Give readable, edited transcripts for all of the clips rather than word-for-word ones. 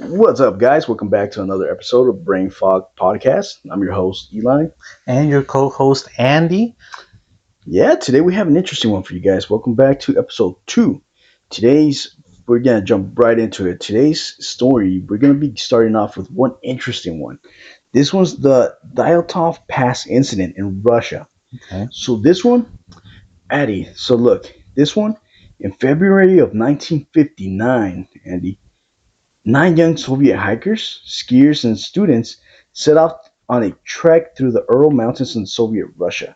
What's up, guys? Welcome back to another episode of Brain Fog Podcast. I'm your host, Eli. And your co-host Andy. Yeah, today we have an interesting one for you guys. Welcome back to episode 2. We're going to jump right into it. Today's story, we're going to be starting off with one interesting one. This one's the Dyatov Pass incident in Russia. Okay. So this one, Addy, so look, this one, in February of 1959, Andy, 9 young Soviet hikers, skiers, and students set off on a trek through the Ural Mountains in Soviet Russia.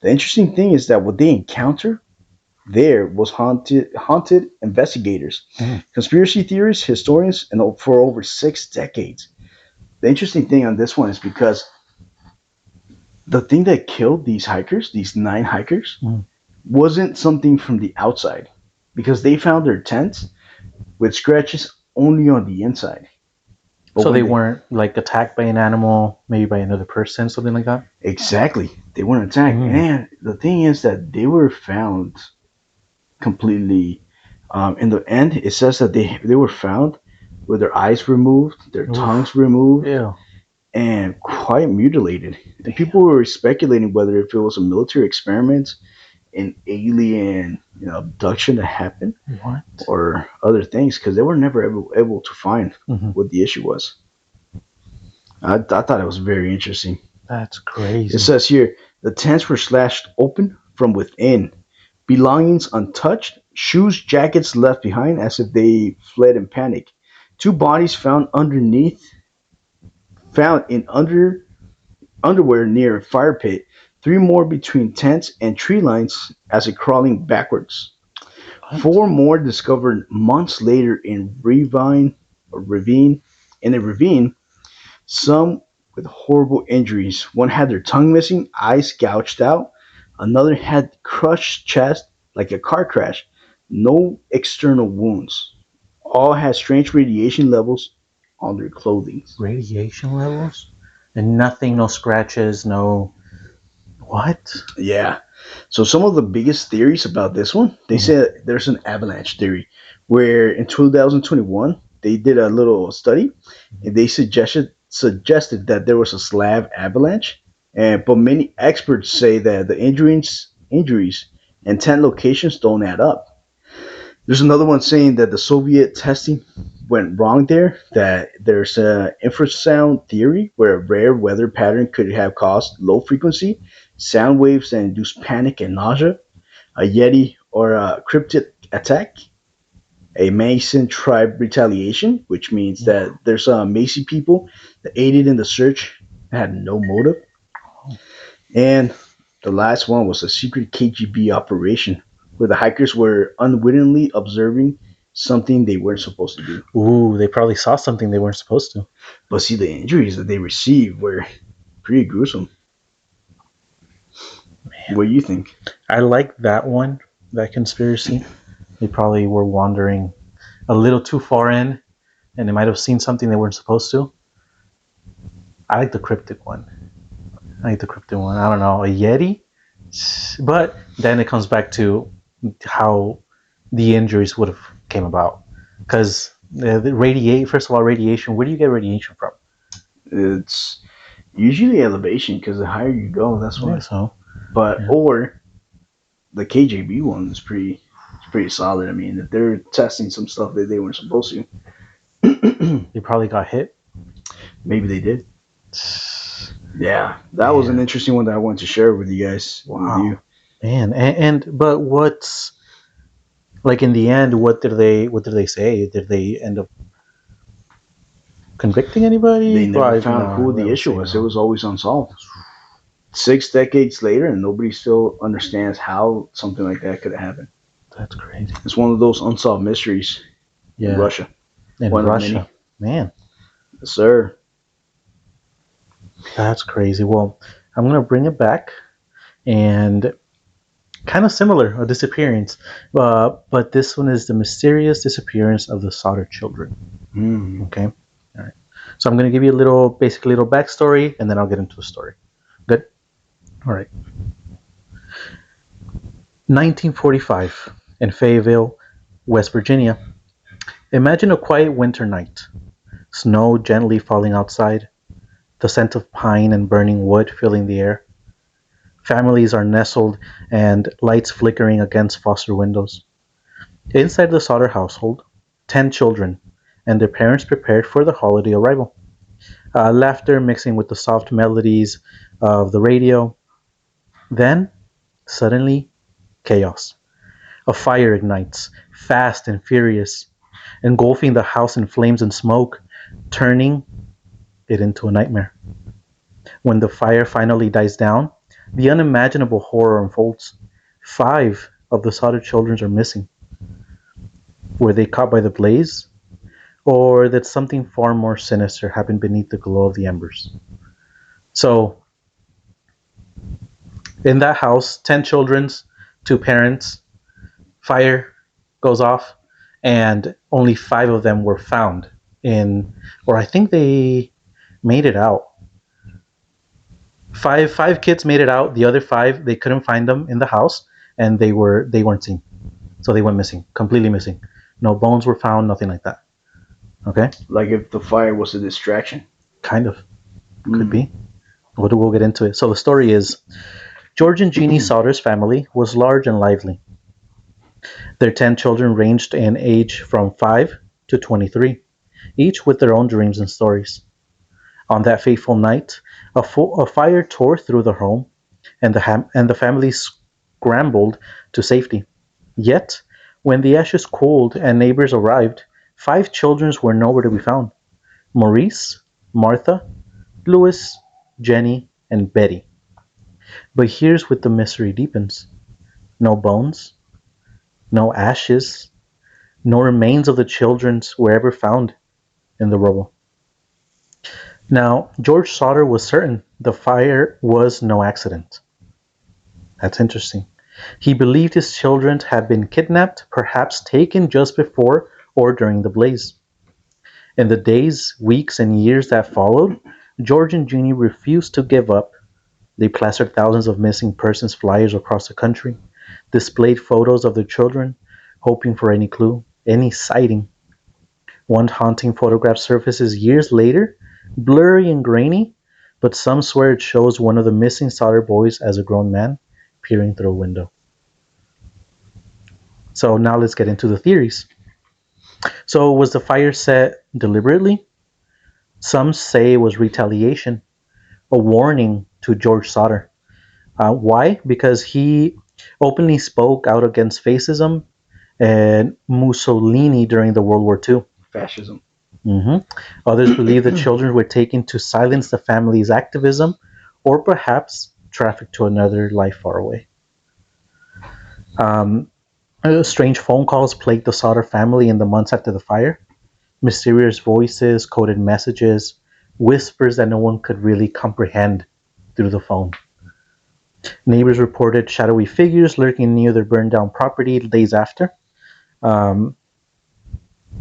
The interesting thing is that what they encountered there was haunted investigators, conspiracy theorists, historians, and for over 6 decades. The interesting thing on this one is because the thing that killed these hikers, these 9 hikers, Mm. wasn't something from the outside, because they found their tents with scratches only on the inside. But So when they weren't like attacked by an animal, maybe by another person, something like that? Exactly. They weren't attacked. Mm. And the thing is that they were found completely. In the end, it says that they were found with their eyes removed, their Oof. tongues removed, Yeah. and quite mutilated. And people were speculating whether if it was a military experiment, an alien, abduction that happened, What? or other things, because they were never able to find Hmm. what the issue was. I thought it was very interesting. That's It crazy. says here the tents were slashed open from within, belongings untouched, shoes, jackets left behind as if they fled in panic. 2 bodies found in underwear near a fire pit. 3 more between tents and tree lines as if crawling backwards. What? 4 more discovered months later in a ravine, some with horrible injuries. One had their tongue missing, eyes gouged out. Another had crushed chest like a car crash. No external wounds. All had strange radiation levels on their clothing. Radiation levels? And nothing, no scratches, no... What? Yeah. So some of the biggest theories about this one, they Mhm. said there's an avalanche theory where in 2021 they did a little study and they suggested that there was a slab avalanche, and but many experts say that the injuries and 10 locations don't add up. There's another one saying that the Soviet testing went wrong there, that there's a infrasound theory where a rare weather pattern could have caused low frequency sound waves that induce panic and nausea, a Yeti or a cryptid attack, a Mason tribe retaliation, which means that there's Macy people that aided in the search and had no motive. And the last one was a secret KGB operation where the hikers were unwittingly observing something they weren't supposed to do. Ooh, they probably saw something they weren't supposed to. But see, the injuries that they received were pretty gruesome. Man. What do you think? I like that one, that conspiracy. They probably were wandering a little too far in, and they might have seen something they weren't supposed to. I like the cryptic one. I don't know, a Yeti? But then it comes back to how the injuries would have came about. Because first of all, radiation, where do you get radiation from? It's usually elevation because the higher you go, that's why. So, But yeah. or the KJB one is pretty solid. I mean, if they're testing some stuff that they weren't supposed to, They probably got hit. maybe they did. Yeah, that was an Man. interesting one that I wanted to share with you guys. Wow. With you. Man, but what's like in the end? What did they say? Did they end up convicting anybody? They never Well, found no, who they the don't issue say was. no. It was always unsolved. 6 decades later, and nobody still understands how something like that could have happened. That's crazy. It's one of those unsolved mysteries in Yeah, Russia. in One of Russia, man, Yes, sir. that's crazy. Well, I'm gonna bring it back and kind of similar, a disappearance, but this one is the mysterious disappearance of the Solder children. Mm. Okay, all right. So I'm gonna give you a basically little backstory, and then I'll get into the story. Good. All right. 1945 in Fayetteville, West Virginia. Imagine a quiet winter night. snow gently falling outside, the scent of pine and burning wood filling the air. Families are nestled and lights flickering against foster windows. Inside the Sauter household, 10 children and their parents prepared for the holiday arrival. Laughter mixing with the soft melodies of the radio. Then, suddenly, chaos. A fire ignites, fast and furious, engulfing the house in flames and smoke, turning it into a nightmare. When the fire finally dies down, the unimaginable horror unfolds. Five of the Sauter children are missing. Were they caught by the blaze? Or that something far more sinister happened beneath the glow of the embers? So, in that house, 10 children's, two parents, fire goes off, and only five of them were found in, or I think they made it out. Five kids made it out. The other five, they couldn't find them in the house, and they weren't seen. So they went missing, completely missing. No bones were found, nothing like that. Okay? Like if the fire was a distraction. Kind of. Could Mm. be. We'll get into it. So the story is George and Jeannie Sauter's family was large and lively. Their 10 children ranged in age from 5 to 23, each with their own dreams and stories. On that fateful night, a fire tore through the home, and the family scrambled to safety. Yet, when the ashes cooled and neighbors arrived, five children were nowhere to be found: Maurice, Martha, Louis, Jenny, and Betty. But here's where the mystery deepens: no bones, no ashes, no remains of the children were ever found in the rubble. Now, George Sauter was certain the fire was no accident. That's interesting. He believed his children had been kidnapped, perhaps taken just before or during the blaze. In the days, weeks, and years that followed, George and Jeannie refused to give up. They plastered thousands of missing persons flyers across the country, displayed photos of their children, hoping for any clue, any sighting. One haunting photograph surfaces years later, blurry and grainy, but some swear it shows one of the missing Sauter boys as a grown man peering through a window. So now let's get into the theories. So was the fire set deliberately? Some say it was retaliation, a warning to George Sauter. Why? Because he openly spoke out against fascism and Mussolini during the World War II. Fascism. hmm Others believe the children were taken to silence the family's activism or perhaps trafficked to another life far away. Um, Strange phone calls plagued the Sauter family in the months after the fire. Mysterious voices, coded messages, whispers that no one could really comprehend through the phone. Neighbors reported shadowy figures lurking near their burned down property days after. Um,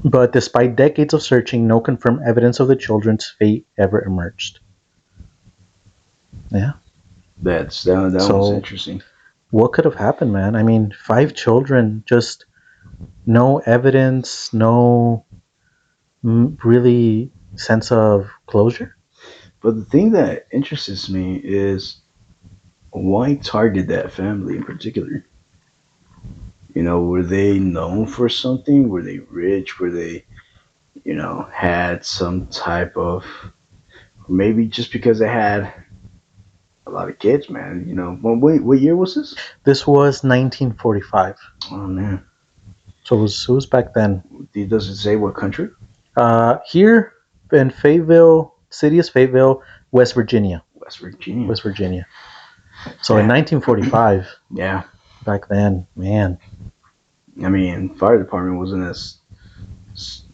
but despite decades of searching, no confirmed evidence of the children's fate ever emerged. Yeah. That was So, interesting. what could have happened, man? I mean, five children, just no evidence, no really sense of closure. But the thing that interests me is why target that family in particular? You know, were they known for something? Were they rich? Were they, had some type of, maybe just because they had a lot of kids, man. What year was this? This was 1945, Oh man, so it was back then. does it say what country? Here in Fayetteville, city is Fayetteville, West Virginia. West Virginia. West Virginia. So in Yeah, 1945, yeah. back then, man, I mean, fire department wasn't as,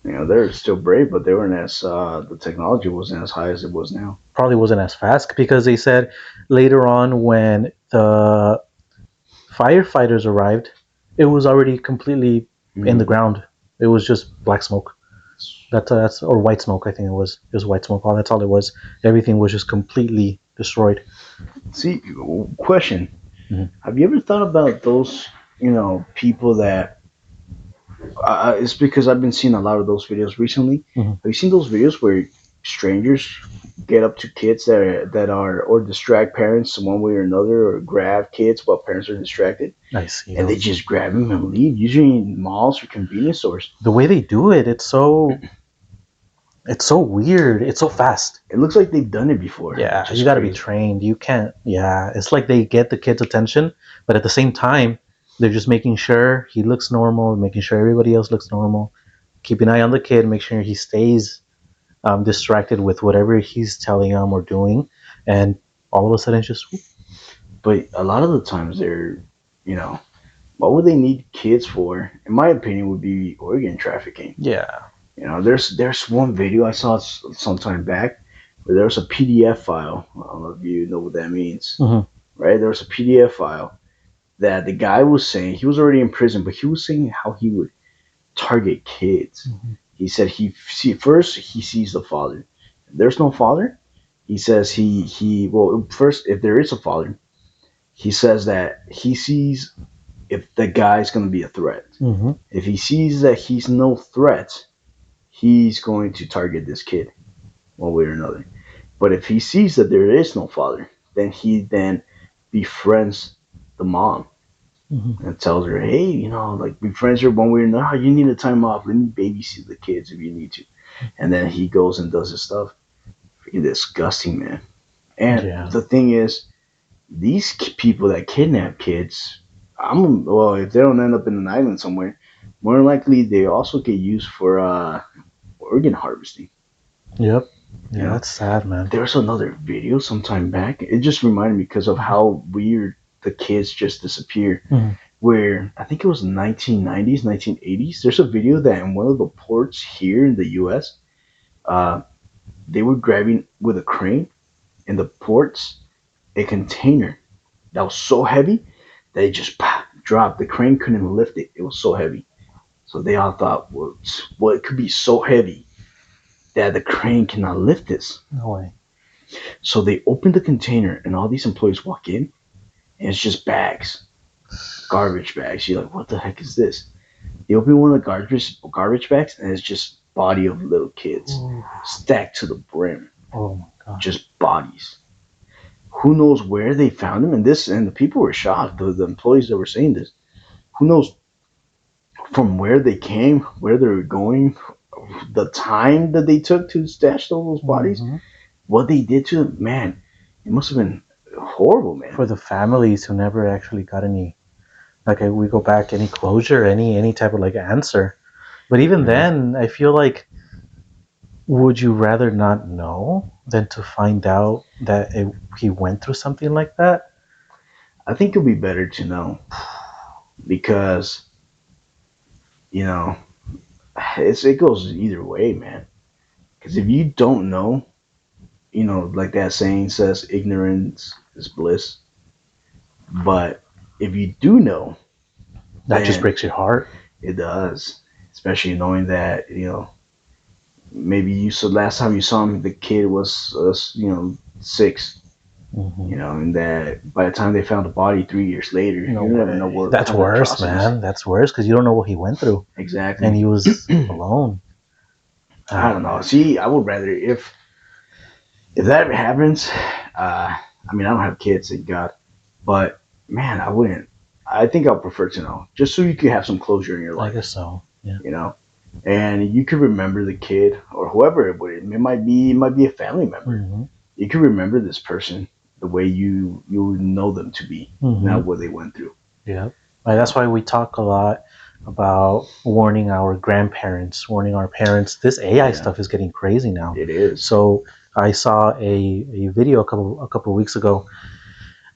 they're still brave, but they weren't as the technology wasn't as high as it was now. probably wasn't as fast because they said later on when the firefighters arrived, it was already completely in the Mm. ground. It was just black smoke. That's or white smoke. I think it was. It was white smoke. All that's all it was. Everything was just completely destroyed. See, question: Mhm. Have you ever thought about those, people that It's because I've been seeing a lot of those videos recently. Hmm. Have you seen those videos where strangers get up to kids that are or distract parents one way or another, or grab kids while parents are distracted, I see and they those. just grab them and leave, usually in malls or convenience stores. The way they do it, it's so weird. It's so fast. It looks like they've done it before, which Yeah, is you got to be crazy. trained. You can't. Yeah, it's like they get the kid's attention, but at the same time, they're just making sure he looks normal, making sure everybody else looks normal. Keep an eye on the kid, make sure he stays distracted with whatever he's telling them or doing, and all of a sudden, just whoop. But a lot of the times they're, you know, what would they need kids for? In my opinion, would be organ trafficking. Yeah. There's one video I saw some time back where there was a PDF file. I don't know if you know what that means, Hmm. right? There was a PDF file that the guy was saying he was already in prison, but he was saying how he would target kids. Hmm. He said first he sees the father. If there's no father, he says he well first if there is a father, he says that he sees if the guy's going to be a threat. Hmm. If he sees that he's no threat, he's going to target this kid one way or another. But if he sees that there is no father, then he then befriends the mom Hmm. and tells her, hey, like befriends her one way or another. You need a time off. Let me babysit the kids if you need to. And then he goes and does his stuff. Freaking disgusting, man. And Yeah. the thing is, these people that kidnap kids, well, if they don't end up in an island somewhere, more than likely they also get used for organ harvesting. Yep. You Yeah, know, that's sad, man. there's another video sometime back. It just reminded me because of how weird the kids just disappear. Hmm. Where I think it was 1990s, 1980s. There's a video that in one of the ports here in the U.S., uh, they were grabbing with a crane in the ports a container that was so heavy that it just dropped. The crane couldn't lift it. It was so heavy. So they all thought, well, it could be so heavy that the crane cannot lift this. No way. So they opened the container, and all these employees walk in, and it's just bags, garbage bags. You're like, what the heck is this? They open one of the garbage bags, and it's just body of little kids Ooh. stacked to the brim, Oh my god. just bodies. Who knows where they found them? And the people were shocked. The employees that were saying this, who knows from where they came, where they were going, the time that they took to stash all those bodies, Hmm. what they did to them. Man, it must have been horrible, man. For the families who never actually got any, like, we go back, any closure, any type of like answer. But even Mhm. then, I feel like, would you rather not know than to find out that he went through something like that? I think it'll be better to know because you know it goes either way, man. Because if you don't know, like that saying says, ignorance is bliss. But if you do know, That just then breaks your heart. it does. Especially knowing that maybe you saw last time you saw him, the kid was 6. Hmm. And that by the time they found the body 3 years later, No you never know way. what That's kind of worse, atrocities. man. That's worse because you don't know what he went through, and Exactly. he was alone. I Oh don't know. man. See, I would rather if that happens. I mean, I don't have kids, thank God, but man, I wouldn't. I think I'll prefer to know, just so you could have some closure in your I life, guess so. Yeah. you know, and you could remember the kid or whoever it would. It might be a family member. Hmm. You could remember this person the way you know them to be, Hmm. not what they went through. Yeah. You Like, that's know, why we talk a lot about warning our grandparents, warning our parents. This AI yeah, stuff is getting crazy now. it is. So I saw a video a couple of weeks ago,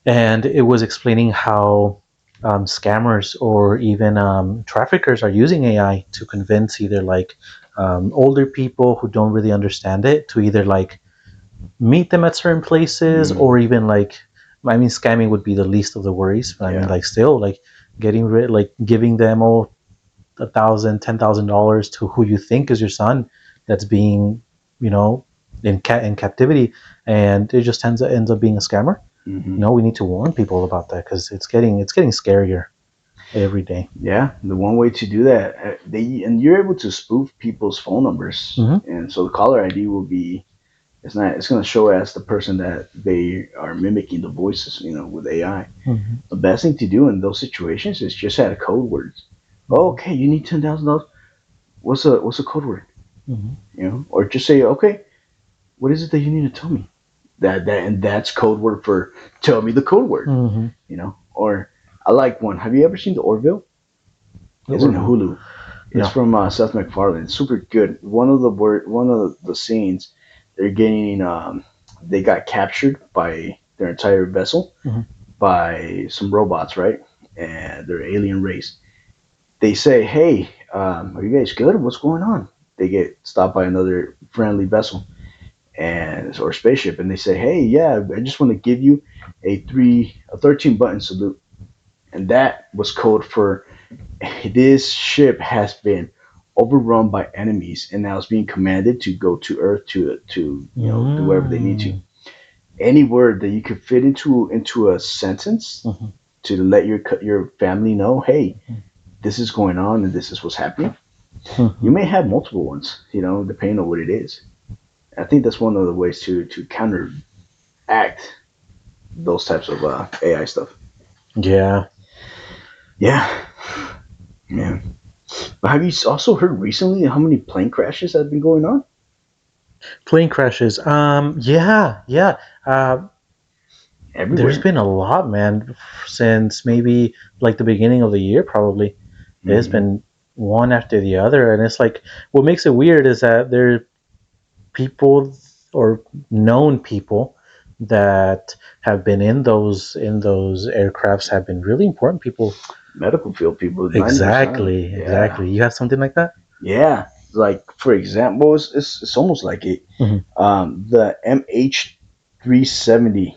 and it was explaining how scammers or even traffickers are using AI to convince either like older people who don't really understand it to either like meet them at certain places, Mm, or even like, I mean, scamming would be the least of the worries, but I mean, yeah. like, still like getting rid, like giving them $1,000, $10,000 to who you think is your son that's being, you know, in captivity, and it just ends up being a scammer. Hmm. We need to warn people about that because it's getting scarier. every day. Yeah, the one way to do that, you're able to spoof people's phone numbers, Mm-hmm. and so the caller ID will be it's going to show as the person that they are mimicking the voices, with AI. Mm-hmm. The best thing to do in those situations is just add code words. Oh, Mm-hmm. okay, you need $10,000. What's a code word? Mm-hmm. Or just say, okay, what is it that you need to tell me? That's code word for tell me the code word. Mm-hmm. Or I like one. Have you ever seen the Orville? The It's in Orville. Hulu. It's No. from Seth MacFarlane. It's super good. One of the scenes, they're getting they got captured by their entire vessel Mm-hmm. by some robots, right? And they're alien race. They say, "Hey, are you guys good? What's going on?" They get stopped by another friendly vessel and or spaceship, and they say, "Hey, yeah, I just want to give you a 13 button salute." And that was code for this ship has been overrun by enemies and now is being commanded to go to Earth to do whatever they need to. Mm-hmm. Any word that you could fit into a sentence Mm-hmm. to let your family know, hey, this is going on and this is what's happening. You Mm-hmm. may have multiple ones, depending on what it is. I think that's one of the ways to counteract those types of AI stuff. Yeah. Yeah, yeah. But have you also heard recently how many plane crashes have been going on Plane crashes. Yeah. Yeah. There's everywhere? been a lot, man, since maybe like the beginning of the year, probably. There's Hmm. been one after the other. And it's like, what makes it weird is that there are people or known people that have been in those aircrafts have been really important people. Medical field people, 90%. Exactly, Yeah, exactly. You have something like that? yeah. Like for example, it's almost like it. Hmm. The MH370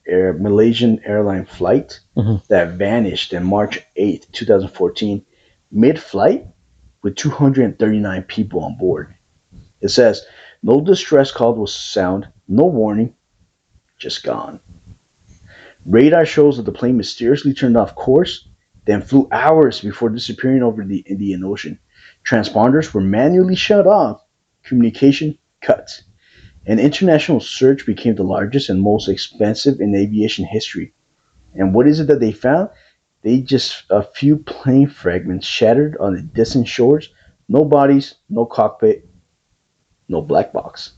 Malaysian airline flight Hmm. that vanished on March 8th, 2014, mid-flight with 239 people on board. It says no distress call was sound, no warning, just gone. Radar shows that the plane mysteriously turned off course, then flew hours before disappearing over the Indian Ocean. Transponders were manually shut off, communication cut. An international search became the largest and most expensive in aviation history. And what is it that they found? They just a few plane fragments shattered on the distant shores. No bodies, no cockpit, no black box.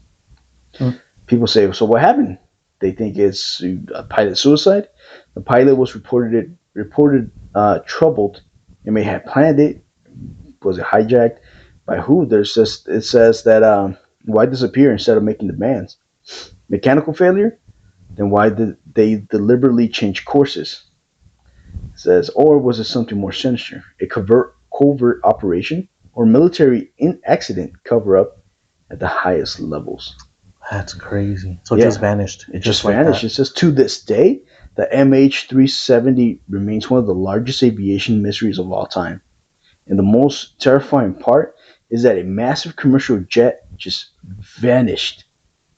People say, so what happened? They think it's a pilot suicide. The pilot was reported troubled and may have planned it. Was it hijacked by who? There's just it says that why disappear instead of making demands? Mechanical failure? Then why did they deliberately change courses? It says, or was it something more sinister? A covert operation or military in accident cover up at the highest levels? That's crazy. So it just Yeah, vanished, it just just like vanished. that. It says to this day, the MH370 remains one of the largest aviation mysteries of all time. And the most terrifying part is that a massive commercial jet just vanished,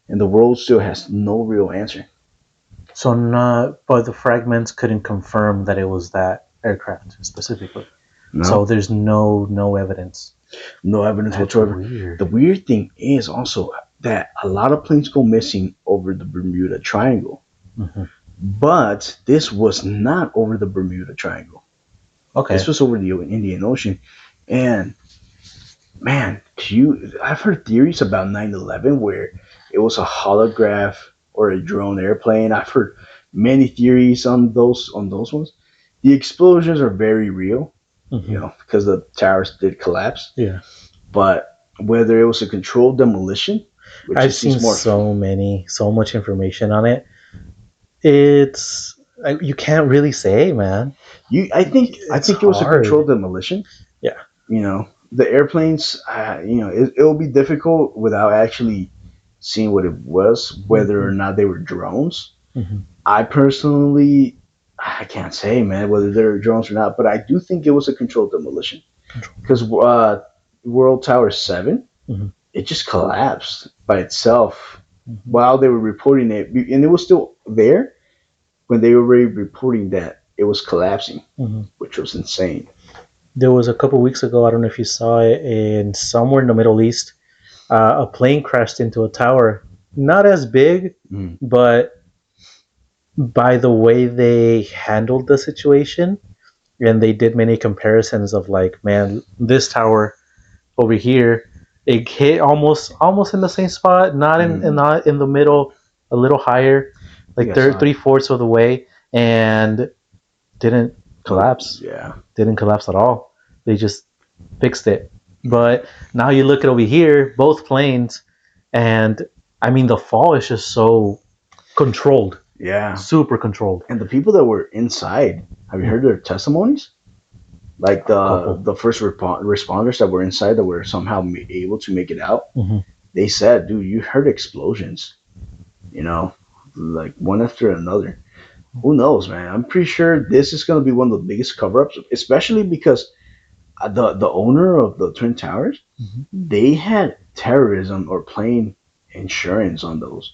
and the world still has no real answer. So not, but the fragments couldn't confirm that it was that aircraft specifically. So No, there's no evidence. no evidence That's whatsoever. weird. The weird thing is also that a lot of planes go missing over the Bermuda Triangle, Hmm. but this was not over the Bermuda Triangle. This Okay. was over the Indian Ocean, and man, I've heard theories about 9/11 where it was a holograph or a drone airplane. I've heard many theories on those ones. The explosions are very real, Hmm. because the towers did collapse. Yeah. But whether it was a controlled demolition, which I've just seen seems more so much information on it. It's you can't really say, man. I It's think it was a hard. controlled demolition. Yeah. The airplanes, it'll be difficult without actually seeing what it was, whether or Hmm. not they were drones. Hmm. I personally, I can't say, man, whether they're drones or not, but I do think it was a controlled demolition Control. because World Tower 7, Hmm. it just collapsed by itself Hmm. while they were reporting it, and it was still there when they were already reporting that it was collapsing, Mhm. which was insane. There was a couple weeks ago. I don't know if you saw it in somewhere in the Middle East. A plane crashed into a tower. Not as big, Mm. but by the way they handled the situation, and they did many comparisons of like, man, this tower over here, it hit almost in the same spot, Mm. not in the middle, a little higher, I think like I saw it. 3/4 of the way, and didn't collapse. Yeah, Didn't collapse at all. They just fixed it. But now you look at over here, both planes, and I mean the fall is just so controlled, yeah. super controlled. And the people that were inside, have you heard their testimonies? Like A couple. the first responders that were inside that were somehow able to make it out. Mm-hmm. They said, "Dude, you heard explosions. You know, like one after another." Who knows, man? I'm pretty sure this is going to be one of the biggest cover-ups, especially because the owner of the Twin Towers, they had terrorism or plane insurance on those.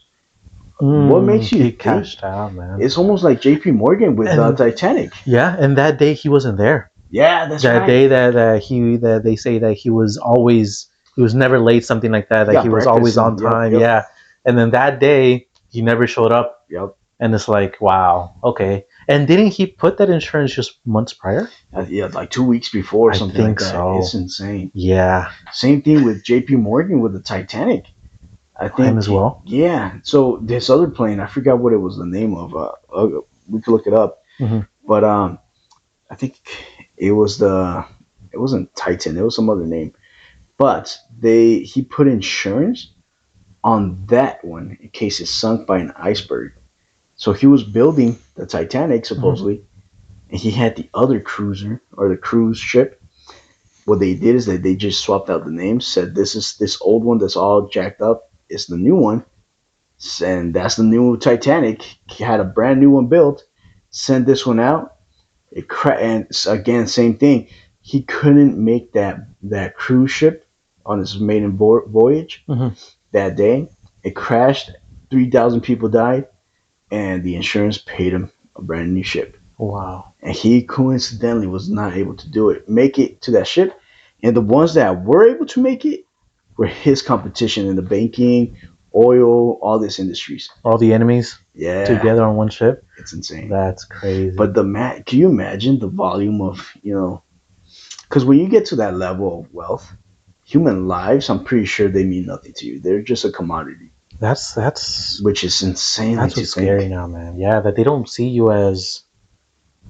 What makes you He think cashed out, man. it's almost like J.P. Morgan with the And Titanic? yeah, and that day he wasn't there. Yeah, that's That right. day that they say that he was never late, something like that. He That got he was breakfast always on and yep, time. yep, Yeah, and then that day he never showed up, yep. and it's like, wow, okay. And didn't he put that insurance just months prior? Yeah, like 2 weeks before or I something like think that. It's so. insane. Yeah, Same thing with J.P. Morgan with the Titanic. I him think, as well. yeah. So this other plane, I forgot what it was the name of. We could look it up, Hmm. but I think it was the. It wasn't Titan. It was some other name. But he put insurance on that one in case it sunk by an iceberg. So he was building the Titanic Hmm. supposedly, and he had the other cruiser or the cruise ship. What they did is that they just swapped out the names. Said this is this old one that's all jacked up is the new one, and that's the new Titanic. He had a brand new one built. Sent this one out. And again, same thing. He couldn't make that cruise ship on his maiden voyage Hmm. that day. It crashed. 3,000 people died, and the insurance paid him a brand new ship. Wow. And he coincidentally was not able to do it, make it to that ship. And the ones that were able to make it were his competition in the banking, oil, all these industries. All the enemies Yeah, together on one ship. it's insane. That's crazy. But can you imagine the volume of because when you get to that level of wealth, human lives, I'm pretty sure they mean nothing to you. They're just a commodity, That's that's which is insanely that's to what's scary think. now, man. Yeah, that they don't see you as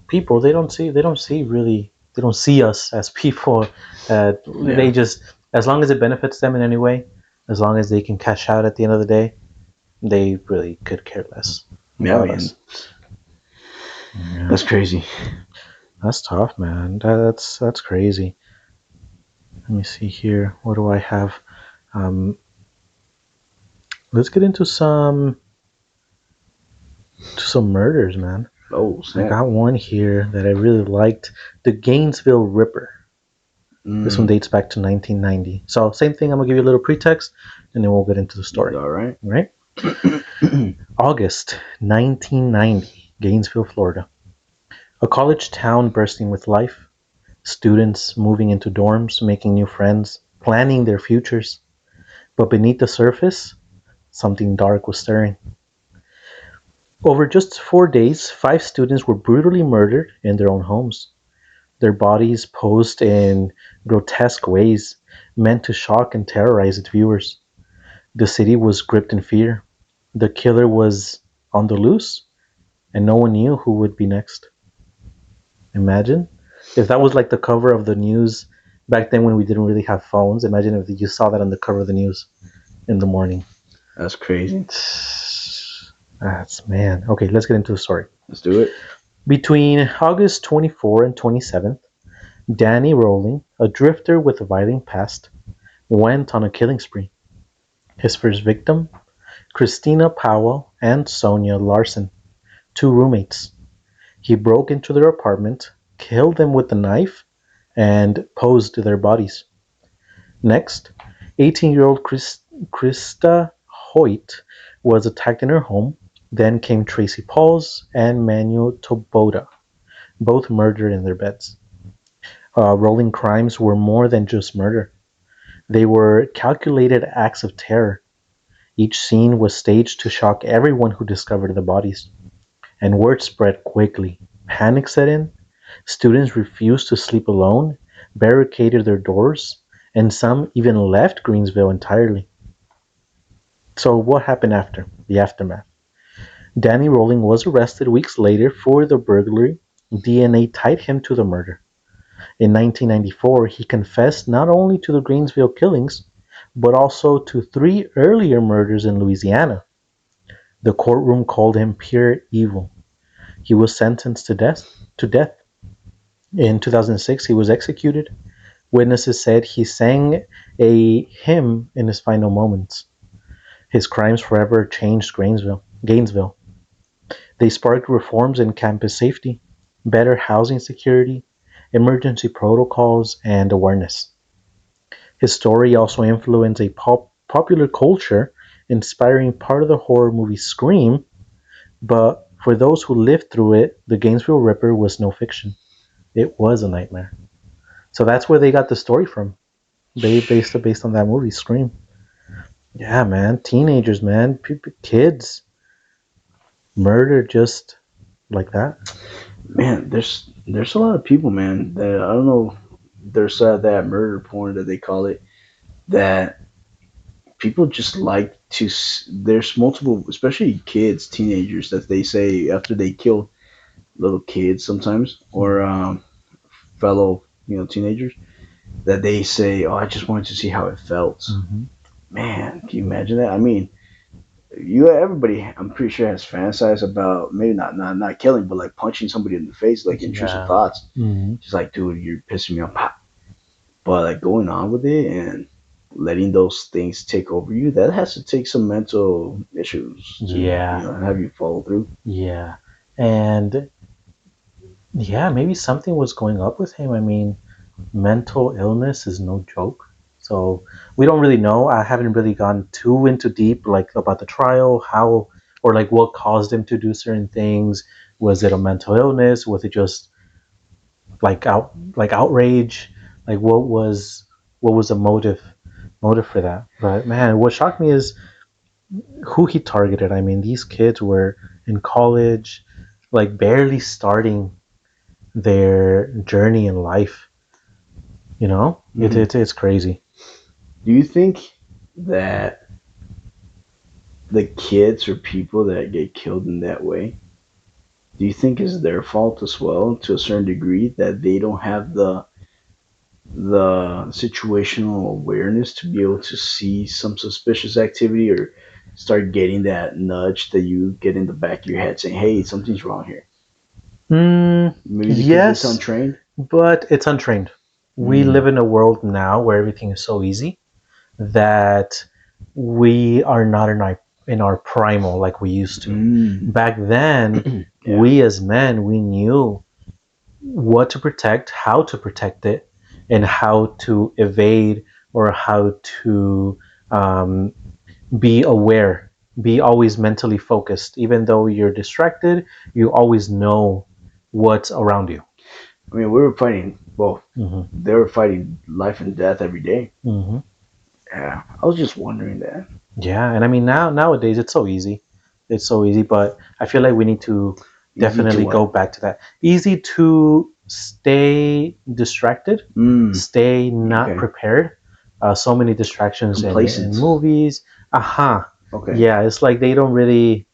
people. They don't see really. They don't see us as people. They Yeah, just, as long as it benefits them in any way, as long as they can cash out at the end of the day, they really could care less yeah, about man, us. Yeah, that's crazy. that's tough, man. That's crazy. Let me see here. What do I have? Um, let's get into some murders, man. Oh I snap! got one here that I really liked. The Gainesville Ripper. This one Mm, dates back to 1990. So same thing. I'm gonna give you a little pretext, and then we'll get into the story. all right. All right. August 1990, Gainesville, Florida. A college town bursting with life. Students moving into dorms, making new friends, planning their futures. But beneath the surface, something dark was stirring. Over just 4 days, 5 students were brutally murdered in their own homes. Their bodies posed in grotesque ways, meant to shock and terrorize its viewers. The city was gripped in fear. The killer was on the loose, and no one knew who would be next. Imagine if that was like the cover of the news back then when we didn't really have phones. Imagine if you saw that on the cover of the news in the morning. That's crazy. That's man. Okay, let's get into the story. Let's do it. Between August 24 and 27th, Danny Rowling, a drifter with a violent past, went on a killing spree. His first victim, Christina Powell and Sonia Larson, two roommates. He broke into their apartment, killed them with a knife, and posed their bodies. Next, 18-year-old Krista Hoyt was attacked in her home. Then came Tracy Pauls and Manuel Toboda. both murdered in their beds. Rolling crimes were more than just murder. They were calculated acts of terror. Each scene was staged to shock everyone who discovered the bodies. And word spread quickly. Panic set in. Students refused to sleep alone, barricaded their doors, and some even left Greensville entirely. So, what happened after? The aftermath. Danny Rolling was arrested weeks later for the burglary. DNA tied him to the murder. In 1994, he confessed not only to the Greensville killings, but also to three earlier murders in Louisiana. The courtroom called him pure evil. He was sentenced to death. In 2006, he was executed. Witnesses said he sang a hymn in his final moments. His crimes forever changed Gainesville. They sparked reforms in campus safety, better housing security, emergency protocols, and awareness. His story also influenced a popular culture, inspiring part of the horror movie Scream, but for those who lived through it, the Gainesville Ripper was no fiction. It was a nightmare. So that's where they got the story from. They based it based on that movie, Scream. Yeah, man. Teenagers, man. Kids murdered just like that. Man, there's a lot of people, man, that I don't know. There's that murder porn that they call it. That people just like to. There's multiple, especially kids, teenagers, that they say after they kill little kids sometimes, or fellow teenagers, that they say, "Oh, I just wanted to see how it felt." Mm-hmm. Man, can you imagine that? I mean, you everybody, I'm pretty sure has fantasized about maybe not killing, but like punching somebody in the face, like intrusive Yeah. thoughts. Mm-hmm. Just like, dude, you're pissing me off. But like going on with it and letting those things take over you, that has to take some mental issues to Yeah. have you follow through. Yeah. And yeah, maybe something was going up with him. I mean, mental illness is no joke. So we don't really know. I haven't really gone too into deep like about the trial, how or like what caused him to do certain things. Was it a mental illness? Was it just like outrage? Like what was the motive for that? But man, what shocked me is who he targeted. I mean, these kids were in college, like barely starting their journey in life. Hmm. It's crazy. Do you think that the kids or people that get killed in that way, do you think is their fault as well to a certain degree that they don't have the situational awareness to be able to see some suspicious activity or start getting that nudge that you get in the back of your head saying, "Hey, something's wrong here." Maybe because it's Yes, untrained. but it's untrained. We live Mm, in a world now where everything is so easy that we are not in our primal like we used to. mm, Back then, yeah. we as men, we knew what to protect, how to protect it, and how to evade or how to um, be aware, be always mentally focused. Even though you're distracted, you always know what's around you. I mean, we were fighting. Well, Hmm. they were fighting life and death every day. Hmm. Yeah, I was just wondering that. Yeah, and I mean nowadays it's so easy. It's so easy, but I feel like we need to Easy to definitely go what? back to that. Easy to stay distracted, Mm, stay not okay. prepared. So many distractions in Complacent. movies. Aha. Okay. Yeah, it's like they don't really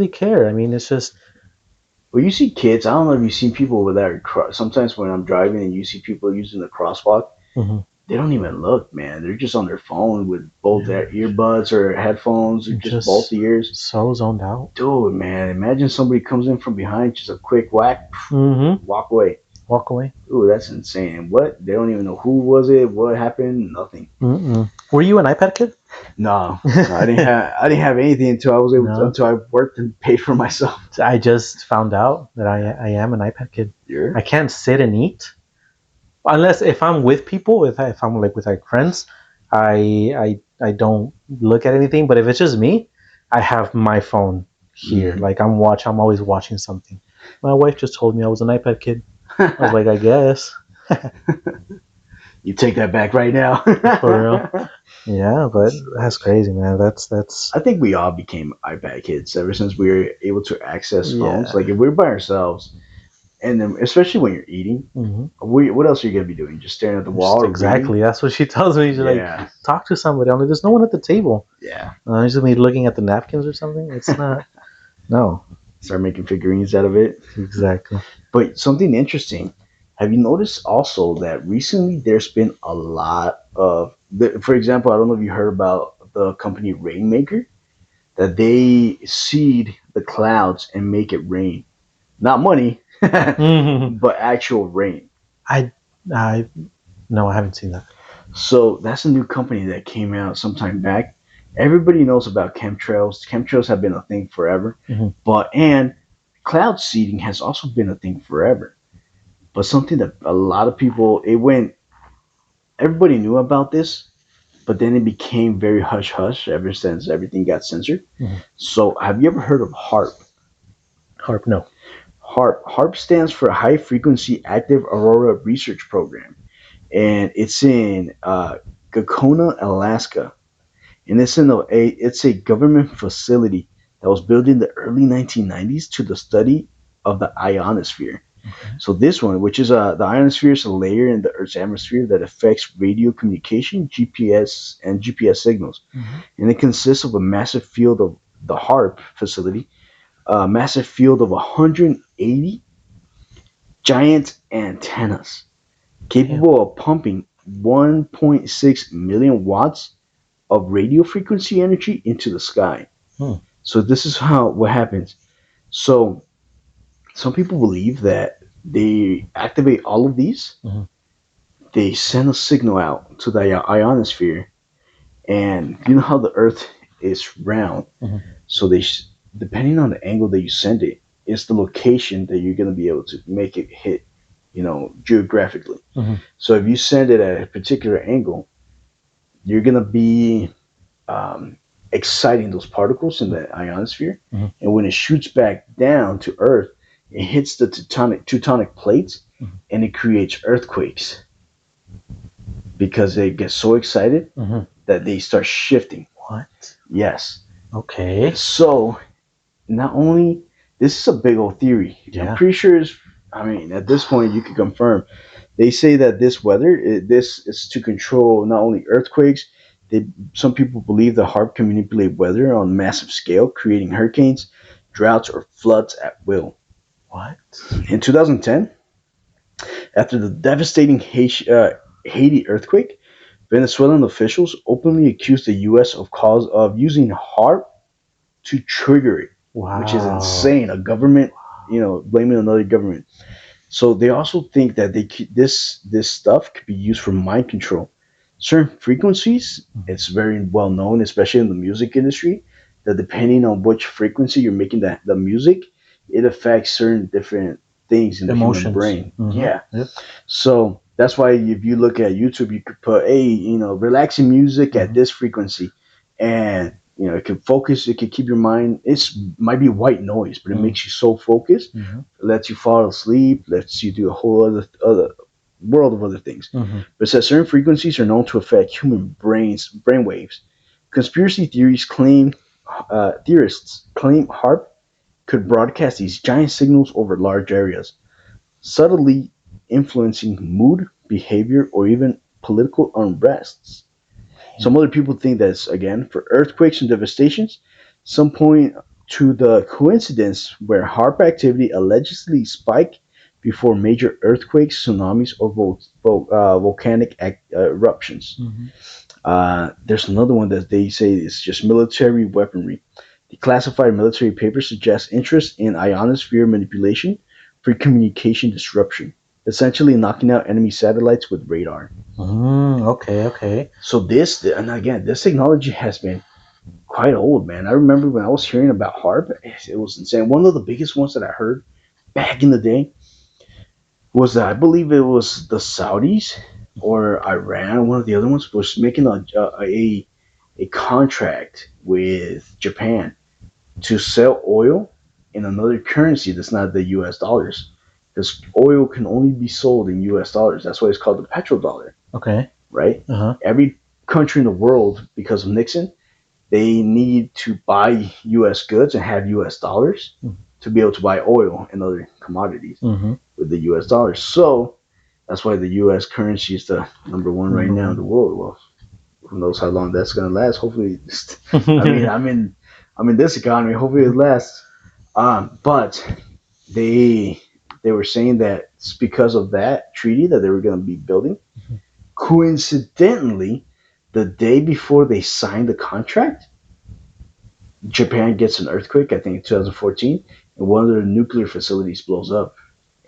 care. I mean, it's just Well, you see kids. I don't know if you've seen people with that. Sometimes when I'm driving and you see people using the crosswalk, mhm, they don't even look, man. They're just on their phone with both yeah, their earbuds or headphones or just both just ears. so zoned out. Dude, man, imagine somebody comes in from behind, just a quick whack, Hmm. walk away. Walk away. Ooh, that's insane. What? They don't even know who was it, what happened, nothing. Mm-mm. Were you an iPad kid? No, no, I didn't have anything until I was able to, No. until I worked and paid for myself. I just found out that I am an iPad kid. I You're can't sit and eat unless if I'm with people. If I'm like with like friends, I don't look at anything. But if it's just me, I have my phone here. mm. Like I'm always watching something. My wife just told me I was an iPad kid. I was like, I guess. You take that back right now. For real. Yeah, but that's crazy, man. That's I think we all became iPad kids ever since we were able to access phones. yeah. Like if we're by ourselves, and then especially when you're eating, Hmm. what else are you gonna be doing? Just staring at the wall Just or reading? exactly. That's what she tells me. She's like, Yeah, talk to somebody. I'm like, there's no one at the table. yeah. Just me looking at the napkins or something. It's not. No. Start making figurines out of it. Exactly. But something interesting. Have you noticed also that recently there's been a lot of, for example, I don't know if you heard about the company Rainmaker, that they seed the clouds and make it rain. Not money, Hmm. but actual rain. I I no, I haven't seen that. So that's a new company that came out sometime back. Everybody knows about chemtrails. Chemtrails have been a thing forever, Hmm. and cloud seeding has also been a thing forever. But something that a lot of people, it went, everybody knew about this, but then it became very hush hush ever since everything got censored. Hmm. So have you ever heard of HARP? Harp, no. HARP stands for High Frequency Active Aurora Research Program, and it's in Gakona, Alaska, and it's a government facility that was built in the early 1990s to the study of the ionosphere. Okay. So this one, which is the ionosphere, is a layer in the Earth's atmosphere that affects radio communication, GPS, and GPS signals, Hmm. and it consists of a massive field of the HARP facility, a massive field of 180 giant antennas Damn. capable of pumping 1.6 million watts of radio frequency energy into the sky. Hmm. So this is how what happens. So some people believe that they activate all of these, Hmm. they send a signal out to the ionosphere, and you know how the Earth is round. Hmm. So depending on the angle that you send it, it's the location that you're going to be able to make it hit, geographically. Hmm. So if you send it at a particular angle, you're going to be exciting those particles in the ionosphere, Hmm. and when it shoots back down to Earth, it hits the tectonic plates, Hmm. and it creates earthquakes because they get so excited Hmm. that they start shifting. What? Yes. Okay. So not only this is a big old theory. I'm Yeah. pretty sure it's. I mean, at this point, you can confirm. They say that this is to control not only earthquakes. Some people believe the HARP can manipulate weather on a massive scale, creating hurricanes, droughts, or floods at will. What? In 2010, after the devastating Haiti earthquake, Venezuelan officials openly accused the U.S. of using HARP to trigger it, which is Wow. insane. A government, blaming another government. So they also think that this stuff could be used for mind control. Certain frequencies, Mhm. it's very well known, especially in the music industry, that depending on which frequency you're making the music, it affects certain different things in the human Emotions. brain. Hmm. Yeah. Yep. So that's why if you look at YouTube, you could put, hey, relaxing music at Hmm. this frequency, and it can focus. It can keep your mind. It's might be white noise, but it Hmm. makes you so focused, Hmm. lets you fall asleep, lets you do a whole other world of other things. Hmm. But it says certain frequencies are known to affect human brain waves. Conspiracy theorists claim HARP could broadcast these giant signals over large areas, subtly influencing mood, behavior, or even political unrests. Some other people think that's again for earthquakes and devastations. Some point to the coincidence where HARP activity allegedly spiked before major earthquakes, tsunamis, or volcanic eruptions. Hmm. There's another one that they say is just military weaponry. The classified military papers suggest interest in ionosphere manipulation for communication disruption, essentially knocking out enemy satellites with radar. Okay. Okay. So and again, this technology has been quite old, man. I remember when I was hearing about HARP, it was insane. One of the biggest ones that I heard back in the day was that I believe it was the Saudis or Iran, one of the other ones, was making a contract with Japan to sell oil in another currency that's not the U.S. dollars, because oil can only be sold in U.S. dollars. That's why it's called the petrodollar, Okay. right? Uh-huh. Every country in the world, because of Nixon, they need to buy U.S. goods and have U.S. dollars to be able to buy oil and other commodities Mm-hmm. with the U.S. dollars. So that's why the U.S. currency is the number one right Number now in one. the world. Well, who knows how long that's gonna last? Hopefully, I mean, I'm in this economy. Hopefully, it lasts. But they they were saying that it's because of that treaty that they were gonna be building. Coincidentally, the day before they signed the contract, Japan gets an earthquake. I think in 2014, and one of their nuclear facilities blows up.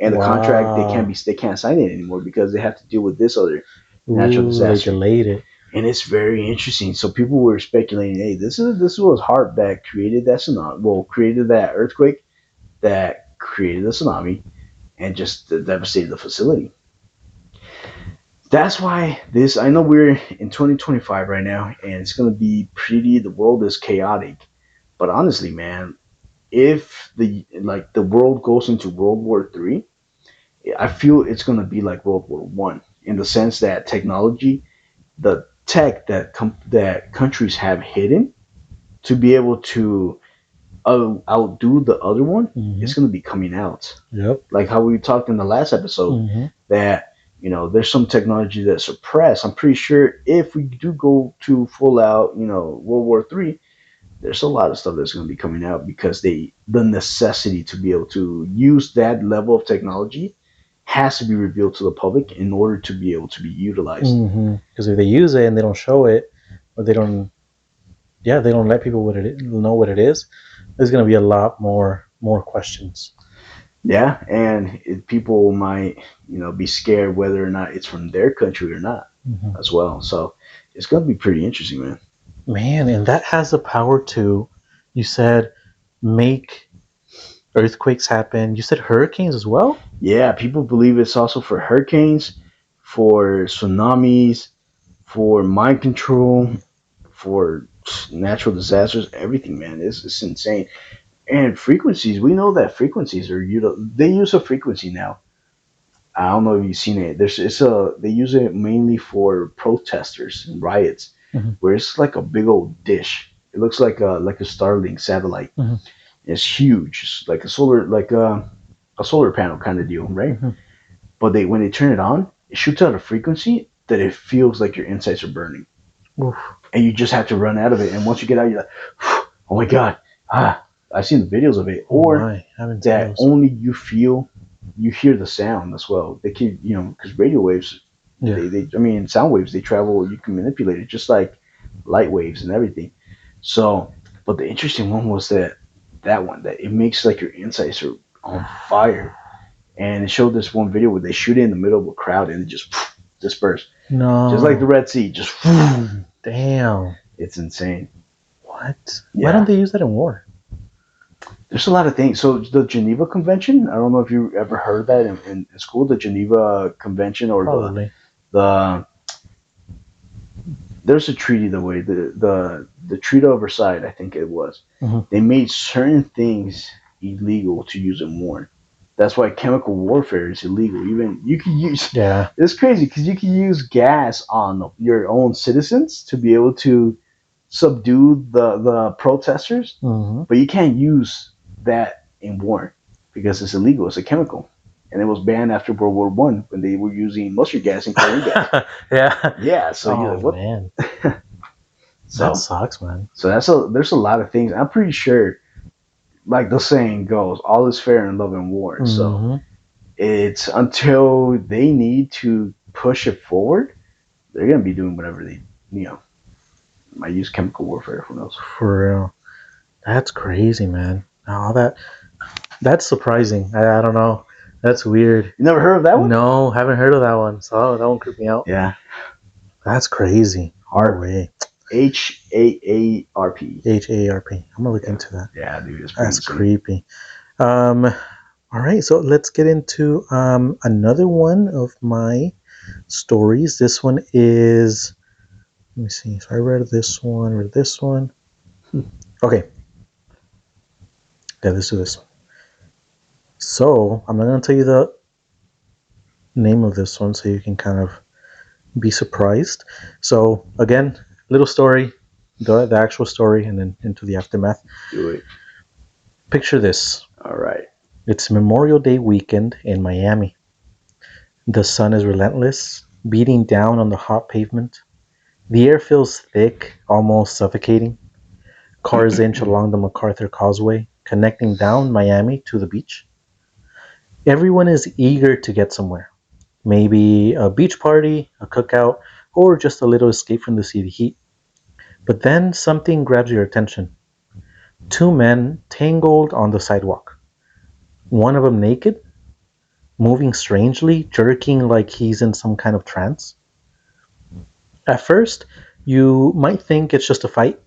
And the contract Wow. they can't sign it anymore because they have to deal with this other natural Ooh, they disaster. delayed it. And it's very interesting. So people were speculating, hey, this was HARP that created that tsunami, well, created that earthquake that created the tsunami and just devastated the facility. That's why this. I know we're in 2025 right now, and it's gonna be pretty. The world is chaotic, but honestly, man, if the world goes into World War III, I feel it's gonna be like World War I in the sense that technology, the tech that countries have hidden to be able to outdo the other one, Mm-hmm. it's going to be coming out. Yep. Like how we talked in the last episode Mm-hmm. that there's some technology that's suppressed. I'm pretty sure if we do go to full out World War III, there's a lot of stuff that's going to be coming out because the necessity to be able to use that level of technology has to be revealed to the public in order to be able to be utilized. Mm-hmm. Because if they use it and they don't show it, or they don't, yeah, they don't let people know what it is, there's gonna be a lot more questions. Yeah, and people might, be scared whether or not it's from their country or not Mm-hmm. as well. So it's going to be pretty interesting, man. Man, and that has the power to, you said, make earthquakes happen. You said hurricanes as well? Yeah, people believe it's also for hurricanes, for tsunamis, for mind control, for natural disasters, everything, man. It's insane. And frequencies, we know that frequencies are, they use a frequency now. I don't know if you've seen it. They use it mainly for protesters and riots, Mm-hmm. where it's like a big old dish. It looks like a Starlink satellite. Mm-hmm. It's huge, it's like a solar panel kind of deal, right? Mm-hmm. But when they turn it on, it shoots out a frequency that it feels like your insides are burning, Oof. and you just have to run out of it. And once you get out, you're like, oh my god, I've seen the videos of it, Oh or my, I haven't seen that those. only you hear the sound as well. They can, because radio waves, Yeah. I mean, sound waves, they travel. You can manipulate it just like light waves and everything. So, but the interesting one was that one that it makes like your insides are on fire. And it showed this one video where they shoot it in the middle of a crowd and it just dispersed, just like the No. Red Sea. Just Damn. it's insane. What? Why don't Yeah, they use that in war? there's a lot of things. So the Geneva Convention. I don't know if you ever heard that in school. The Geneva Convention or Probably. the there's a treaty the way the Treaty of Versailles, I think it was. Mm-hmm. They made certain things illegal to use in war. That's why chemical warfare is illegal. Even you can use Yeah. it's crazy because you can use gas on your own citizens to be able to subdue the protesters, Mm-hmm. but you can't use that in war because it's illegal. It's a chemical, and it was banned after World War I when they were using mustard gas and chlorine gas. Yeah. Yeah, so you're Oh like, what? man, that So sucks, man. there's a lot of things. I'm pretty sure, like the saying goes, all is fair in love and war. So Mm-hmm. it's until they need to push it forward, they're gonna be doing whatever they, you know, might use chemical warfare. Who knows? For real. That's crazy, man. Oh, that's surprising. I don't know. That's weird. You never heard of that one? No, haven't heard of that one. So that one creeped me out. Yeah, That's crazy. No HARP, way. HAARP. HARP. I'm gonna look Yeah, into that. yeah, dude, it's pretty That's insane. creepy. Um, all right, so let's get into another one of my stories. This one is, let me see. So I read this one. Okay, yeah, let's do this. So I'm not going to tell you the name of this one so you can kind of be surprised. So again, little story, the actual story, and then into the aftermath. Do it. Picture this. All right. It's Memorial Day weekend in Miami. The sun is relentless, beating down on the hot pavement. The air feels thick, almost suffocating. Cars inch along the MacArthur Causeway, connecting down Miami to the beach. Everyone is eager to get somewhere. Maybe a beach party, a cookout, or just a little escape from the city heat. But then something grabs your attention. Two men tangled on the sidewalk. One of them naked, moving strangely, jerking like he's in some kind of trance. At first, you might think it's just a fight,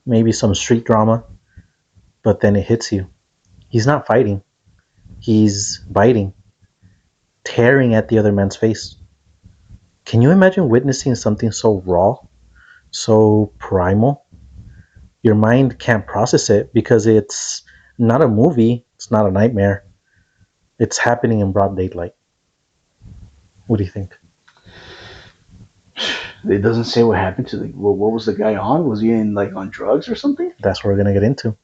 maybe some street drama, but then it hits you. He's not fighting, he's biting, tearing at the other man's face. Can you imagine witnessing something so raw, so primal? Your mind can't process it because it's not a movie, it's not a nightmare. It's happening in broad daylight. What do you think? It doesn't say what happened to the. What was the guy on? Was he in like on drugs or something? That's what we're going to get into.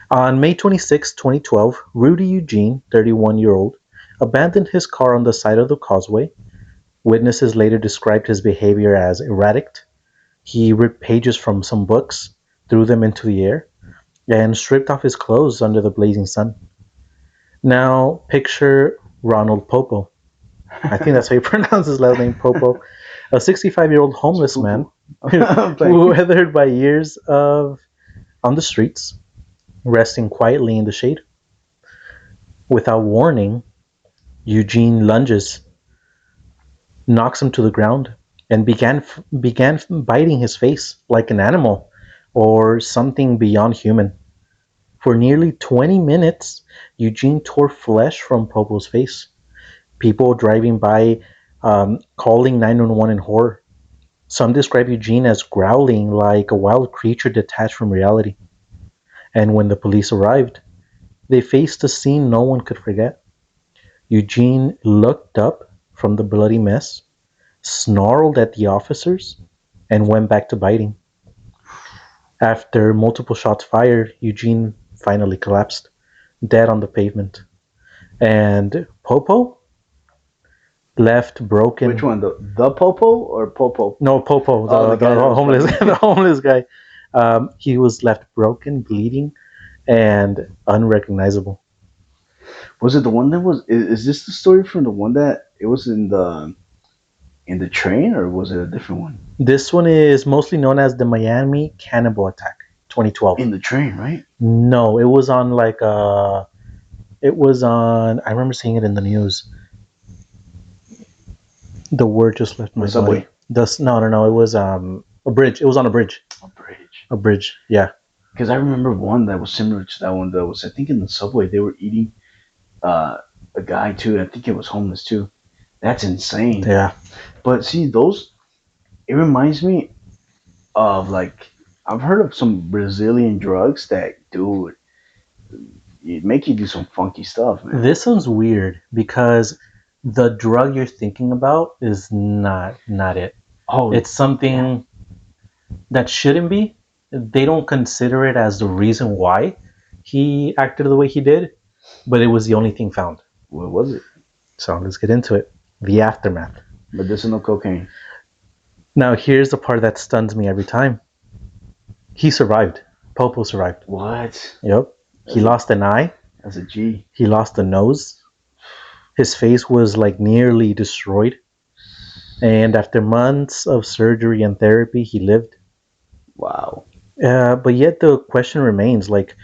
On May 26, 2012, Rudy Eugene, 31-year-old, abandoned his car on the side of the causeway. Witnesses later described his behavior as erratic. He ripped pages from some books, threw them into the air, and stripped off his clothes under the blazing sun. Now, picture Ronald Popo. I think that's how you pronounce his last name, Popo. A 65-year-old homeless man weathered by years of on the streets, resting quietly in the shade. Without warning, Eugene lunges, knocks him to the ground, and began biting his face like an animal or something beyond human. For nearly 20 minutes, Eugene tore flesh from Popo's face. People driving by calling 911 in horror. Some describe Eugene as growling like a wild creature detached from reality. And when the police arrived, they faced a scene no one could forget. Eugene looked up from the bloody mess, snarled at the officers, and went back to biting. After multiple shots fired, Eugene finally collapsed, dead on the pavement. And Popo left Which broken. one? The Popo or Popo? No, Popo, Oh, the guy that the was homeless, fighting. the homeless guy. He was left broken, bleeding, and unrecognizable. Was it the one that was? Is this the story from the one that it was in the train, or was it a different one? This one is mostly known as the Miami Cannibal Attack, 2012. In the train, right? No, it was on like it was on. I remember seeing it in the news. The word just left The my subway. body. No, no, no. It was a bridge. It was on a bridge. A bridge. A bridge. Yeah. Because I remember one that was similar to that one. That was, I think, in the subway. They were eating uh, a guy too. I think it was homeless too. That's insane. Yeah. But see, those. It reminds me of like I've heard of some Brazilian drugs that, dude, it make you do some funky stuff, man. This sounds weird because the drug you're thinking about is not it. Oh, It's something that shouldn't be. They don't consider it as the reason why he acted the way he did, but it was the only thing found. what was it? So let's get into it. The aftermath. Medicinal cocaine. Now here's the part that stuns me every time. He survived. Popo survived. What? Yep. He lost an eye. That's a G. He lost a nose. His face was like nearly destroyed. And after months of surgery and therapy, he lived. Wow. But yet the question remains like,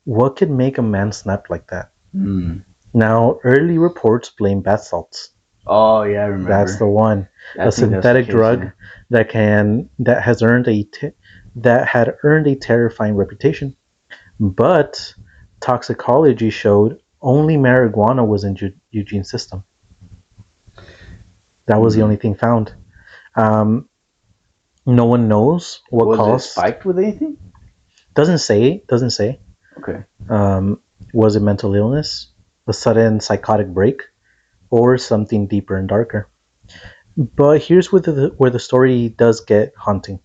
what could make a man snap like that? Hmm. Now, early reports blame bath salts. Oh yeah, I remember. That's the one. I A think that's the synthetic case, drug yeah. that has earned that had earned a terrifying reputation. But toxicology showed only marijuana was in Eugene's system. That was the Hmm. only thing found. Um, no one knows what Was it caused. spiked with anything? Doesn't say. Doesn't say. Okay. Was it mental illness? a sudden psychotic break, or something deeper and darker. But here's where the story does get haunting.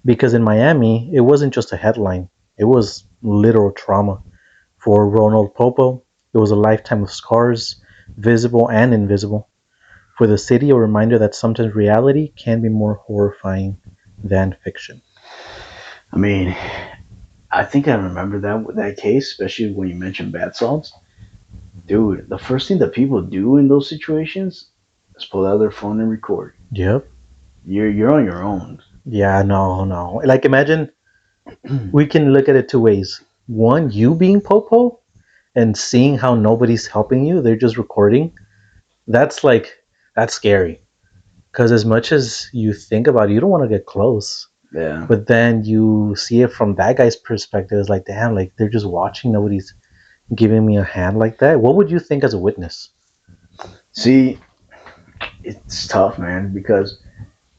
Because in Miami, it wasn't just a headline, it was literal trauma. For Ronald Popo, it was a lifetime of scars, visible and invisible. For the city, a reminder that sometimes reality can be more horrifying than fiction. I mean, I think I remember that case, especially when you mentioned bath salts. Dude, the first thing that people do in those situations is pull out their phone and record. Yep. You're on your own. Yeah, no, no. Like, imagine we can look at it two ways. One, you being Popo and seeing how nobody's helping you, they're just recording. That's like, that's scary. Because as much as you think about it, you don't want to get close. Yeah. But then you see it from that guy's perspective. It's like, damn, like they're just watching. Nobody's giving me a hand like that. What would you think as a witness? See, it's tough, man, because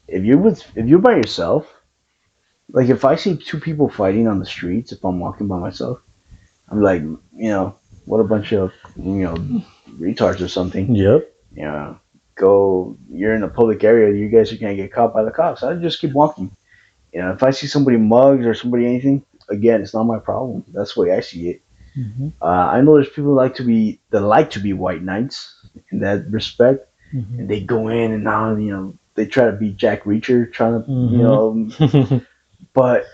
if you're by yourself, like if I see two people fighting on the streets, if I'm walking by myself, I'm like, what a bunch of retards or something. Yep. You know, go. You're in a public area. You guys are gonna get caught by the cops. I just keep walking. If I see somebody mugged or somebody anything, again, it's not my problem. That's the way I see it. Mm-hmm. I know there's people that like to be white knights in that respect, Mm-hmm. and they go in and now they try to be Jack Reacher, trying to Mm-hmm. But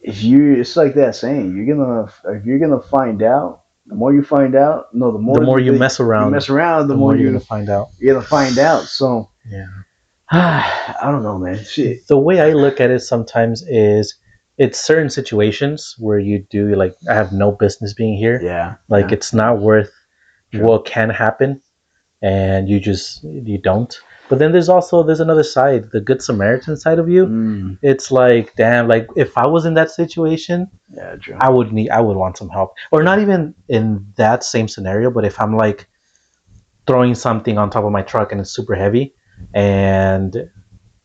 it's like that saying. If you're gonna find out, the more you find out, no, the The more more you mess you around, mess around, the the more more you're gonna find out. you're gonna find out. So Yeah. I don't know, man. Shit. The way I look at it sometimes is it's certain situations where you do like I have no business being here. Yeah, Like yeah, it's not worth true. what can happen and you don't. But then there's another side, the good Samaritan side of you. Mm, It's like damn, like if I was in that situation, yeah, true. I would want some help. Or not even in that same scenario, but if I'm like throwing something on top of my truck and it's super heavy and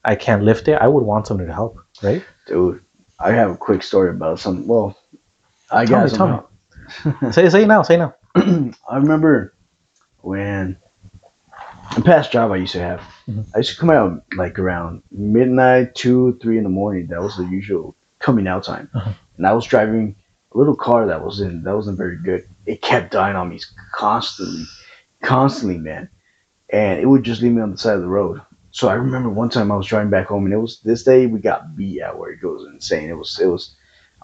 I can't lift it, I would want somebody to help, right? Dude, I have a quick story about some. Well, I Tell got me, some tell me. help. Say now, say now. I remember when the past job I used to have, Mhm. I used to come out like around midnight, 2, 3 in the morning. That was the usual coming out time. Uh-huh. And I was driving a little car that wasn't very good. It kept dying on me constantly, constantly, man. And it would just leave me on the side of the road. So I remember one time I was driving back home, and it was this day we got beat at work. It was insane. It was.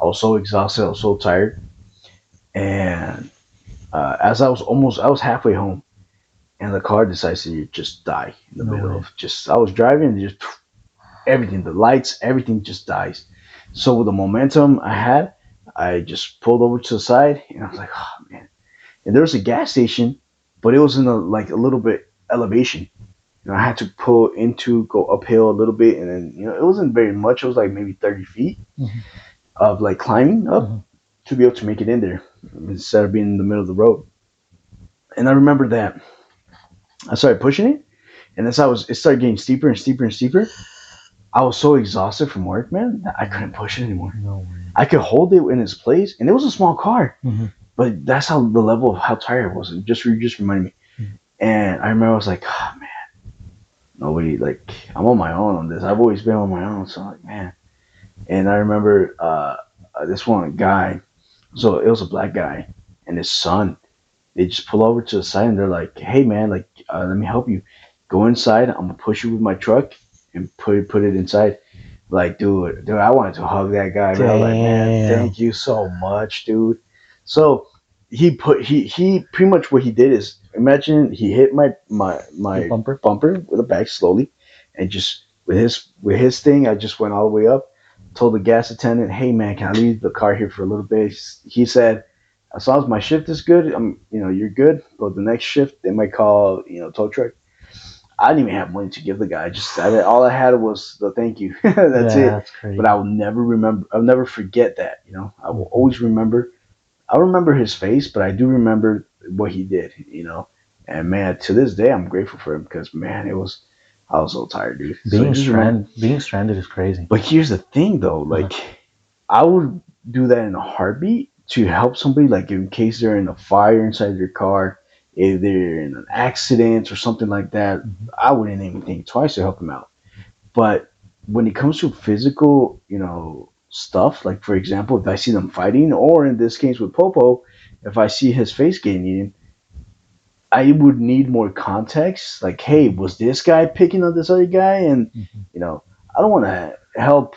I was so exhausted. I was so tired. And as I was halfway home, and the car decides to just die in the No middle way. of just. I was driving, and just everything, the lights, everything just dies. So with the momentum I had, I just pulled over to the side, and I was like, oh man. And there was a gas station, but it was in a little bit elevation. I had to go uphill a little bit, and then it wasn't very much. It was like maybe 30 feet Mhm. of like climbing up Mhm. to be able to make it in there instead of being in the middle of the road. And I remember that I started pushing it, and it started getting steeper and steeper and steeper. I was so exhausted from work, man, that I couldn't push it anymore. No way. I could hold it in its place, and it was a small car, Mhm. but that's how the level of how tired I was. It just reminded me. Mhm. And I remember I was like, oh, man, nobody like I'm on my own on this. I've always been on my own, so I'm like, man. And I remember this one guy. So it was a black guy and his son. They just pull over to the side and they're like, "Hey man, like let me help you. Go inside. I'm gonna push you with my truck and put it inside." Like, dude, I wanted to hug that guy, man. I was like, "Man, Damn. thank you so much, dude." So he pretty much what he did is imagine he hit Your my bumper? bumper with a bag slowly, and just with his thing, I just went all the way up. Told the gas attendant, "Hey man, can I leave the car here for a little bit?" He said, "As long as my shift is good, you're good. But the next shift, they might call, tow truck." I didn't even have money to give the guy. All I had was the thank you. That's Yeah, it. that's But crazy. I will never remember. I'll never forget that. I will Mhm. always remember. I remember his face, but I do remember what he did. And man, to this day, I'm grateful for him because man, I was so tired, dude. So just remember. Being stranded is crazy. But here's the thing, though. Uh-huh. Like, I would do that in a heartbeat. to help somebody, like in case they're in a fire inside their car, if they're in an accident or something like that, Mhm. I wouldn't even think twice to help them out. But when it comes to physical, stuff, like for example, if I see them fighting, or in this case with Popo, if I see his face getting eaten, I would need more context. Like, hey, Mhm. was this guy picking on this other guy? And Mhm. you know, I don't want to help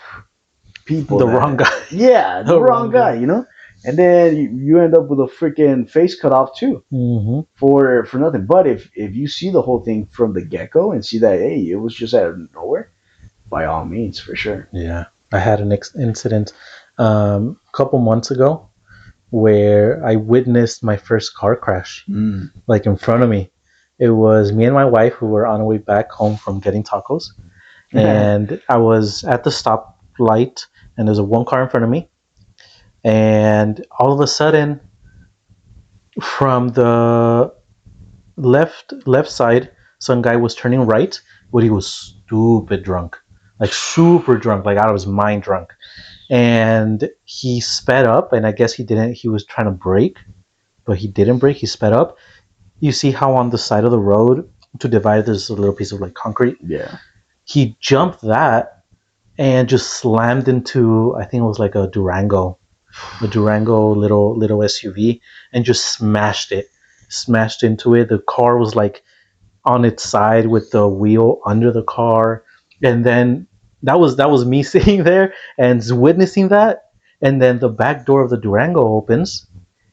people The wrong that, guy. yeah, the The wrong wrong guy, guy. and then you end up with a freaking face cut off too Hmm. for nothing. But if you see the whole thing from the get go and see that, hey, it was just out of nowhere, by all means, for sure. Yeah, I had an incident a couple months ago where I witnessed my first car crash, Mm. like in front of me. It was me and my wife who were on our way back home from getting tacos, and I was at the stoplight, and there's a one car in front of me, and all of a sudden, from the left side, some guy was turning right, but he was stupid drunk, like super drunk, like out of his mind drunk, and he sped up, and I guess he was trying to brake, but he didn't brake. He sped up. You see how on the side of the road to divide there's a little piece of like concrete. Yeah. He jumped that and just slammed into, I think it was like a Durango little SUV, and just smashed into it. The car was like on its side with the wheel under the car, and then that was me sitting there and witnessing that, and then the back door of the Durango opens,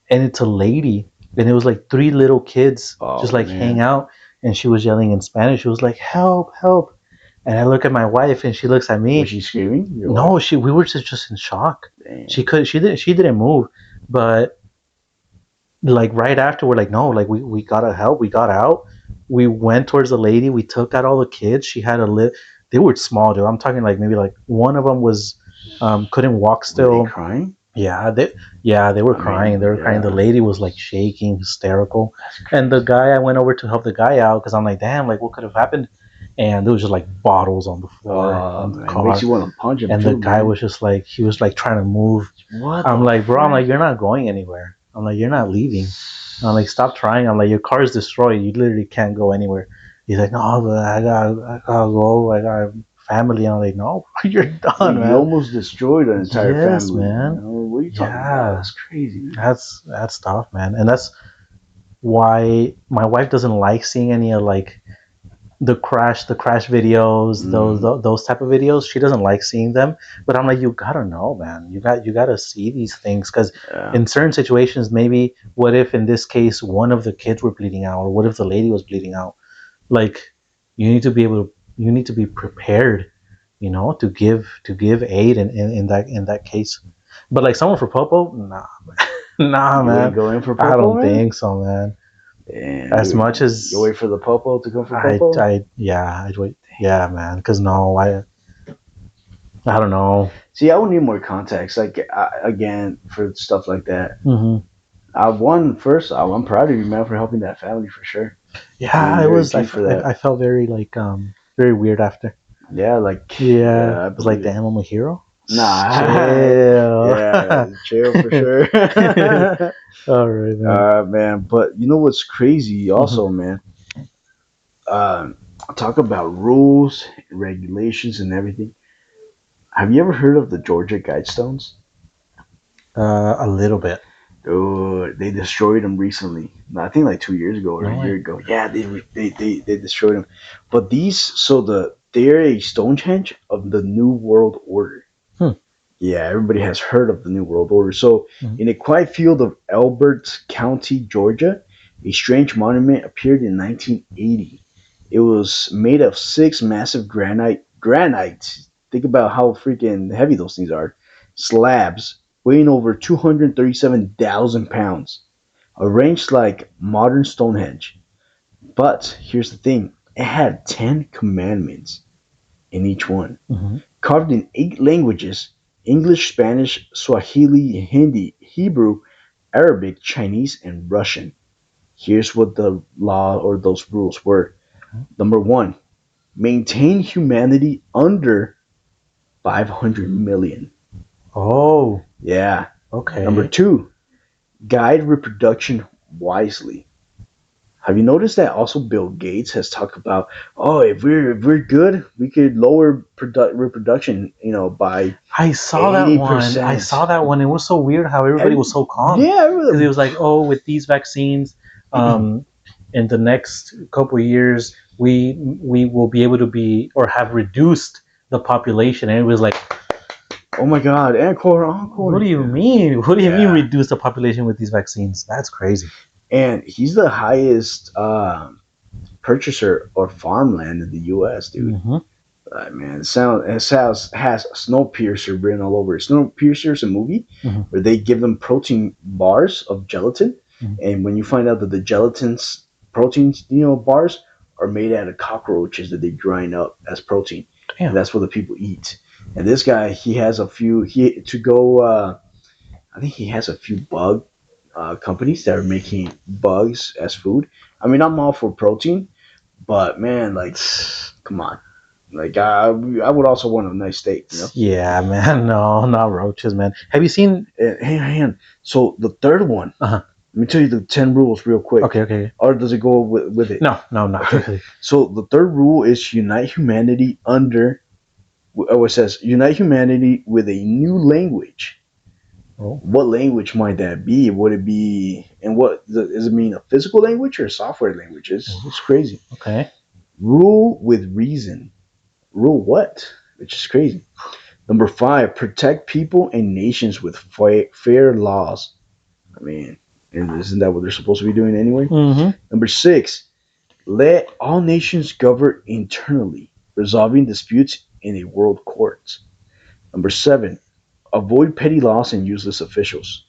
and it's a lady, and it was like three little kids Oh just like hang man. out, and she was yelling in Spanish. She was like, "Help, help!" And I look at my wife, and she looks at Was me. she screaming? Your wife? No, she we were just in shock. Damn. She didn't move, but like right after we're like, no, like we gotta help. We got out. We went towards the lady. We took out all the kids. She had a they were small, dude. I'm talking like maybe like one of them was couldn't walk Were they still. crying? Yeah, they were I crying. They mean, were crying. The yeah. lady was like shaking, hysterical. That's And the crazy. guy, I went over to help the guy out because I'm like, damn, like what could have happened? And there was just like bottles on the floor Oh on the man, makes car. you want to punch him And the too, guy man. was just like, he was like trying to move. What I'm the like, bro, I'm like, frick? you're not going anywhere. I'm like, you're not leaving. I'm like, stop trying. I'm like, your car is destroyed. You literally can't go anywhere. He's like, no, but I gotta go. I got family. I'm like, no, you're done, You man. almost destroyed an entire Yes, family. man. What are you talking about? Yeah, That's crazy, man. that's tough, man. And that's why my wife doesn't like seeing any of like the crash videos, those Mm, those type of videos. She doesn't like seeing them. But I'm like, you gotta know, man. You gotta see these things because yeah. in certain situations, maybe what if in this case one of the kids were bleeding out, or what if the lady was bleeding out? Like, you need to be prepared, to give aid in that case. But like someone for Popo, nah, nah, You ain't man. going for I Popo, don't man? think so, man. Damn, As much you as wait for the Popo to come for I, Popo? I, yeah, I'd wait. Yeah, man. Because no, I don't know. See, I would need more context. Like, again, for stuff like that. Hmm. I'm proud of you, man, for helping that family for sure. Yeah, Being it very was. G for that. I felt very like very weird after. Yeah, like, Yeah, yeah, I I was like, believe it. damn, I'm a hero. Nah, Chill. yeah, chill for sure. All right, man. Man, but you know what's crazy Hmm. also, man? Um, talk about rules, regulations, and everything. Have you ever heard of the Georgia Guidestones? A little bit. Dude, they destroyed them recently. I think like 2 years ago or a No year way. ago. Yeah, they destroyed them. But they're a Stonehenge of the New World Order. Hmm. Yeah, everybody has heard of the New World Order. So, Hmm. in a quiet field of Elbert County, Georgia, a strange monument appeared in 1980. It was made of six massive granite. Think about how freaking heavy those things are. Slabs weighing over 237,000 pounds, arranged like modern Stonehenge. But here's the thing: it had 10 commandments in each one, Hmm. carved in 8 languages: English, Spanish, Swahili, Hindi, Hebrew, Arabic, Chinese, and Russian. Here's what the law or those rules were. Number one, maintain humanity under 500 million. Oh, Yeah. Number okay. two, Guide reproduction wisely. Have you noticed that also Bill Gates has talked about, oh, if we're good, we could lower reproduction, by I saw that eighty one. I percent. saw that one. It was so weird how everybody And was so calm yeah, because it was like, oh, with these vaccines, um, in the next couple of years, we will be able to be or have reduced the population, and it was like, oh my God, encore, what encore. do you mean? What do you mean Yeah, reduce the population with these vaccines? That's crazy. and he's the highest purchaser of farmland in the U.S., dude. Mm-hmm. Man, it has Snowpiercer written all over it. Snowpiercer is a movie Mm-hmm. where they give them protein bars of gelatin, Mm-hmm. and when you find out that the gelatin's proteins, bars are made out of cockroaches that they grind up as protein, and Damn. that's what the people eat. And this guy, he has a few. He to go. I think he has a few bug companies that are making bugs as food. I mean, I'm all for protein, but man, like, come on. Like I would also want a nice steak. Yeah, man. No, not roaches, man. Have you seen? Hang on. So the third one, Uh-huh. let me tell you the 10 rules real quick. Okay, okay. Or does it go with it? No, no, not Okay. really. So the third rule is unite humanity under. Oh, it says unite humanity with a new language. Oh, What language might that be? Would it be, and what does it mean? A physical language or a software language? It's crazy. okay. Rule with reason. Rule what? Which is crazy. Number five, protect people and nations with fair laws. I mean, and isn't that what they're supposed to be doing anyway? Mm-hmm. Number six, let all nations govern internally, resolving disputes in a world court. Number seven, avoid petty laws and useless officials.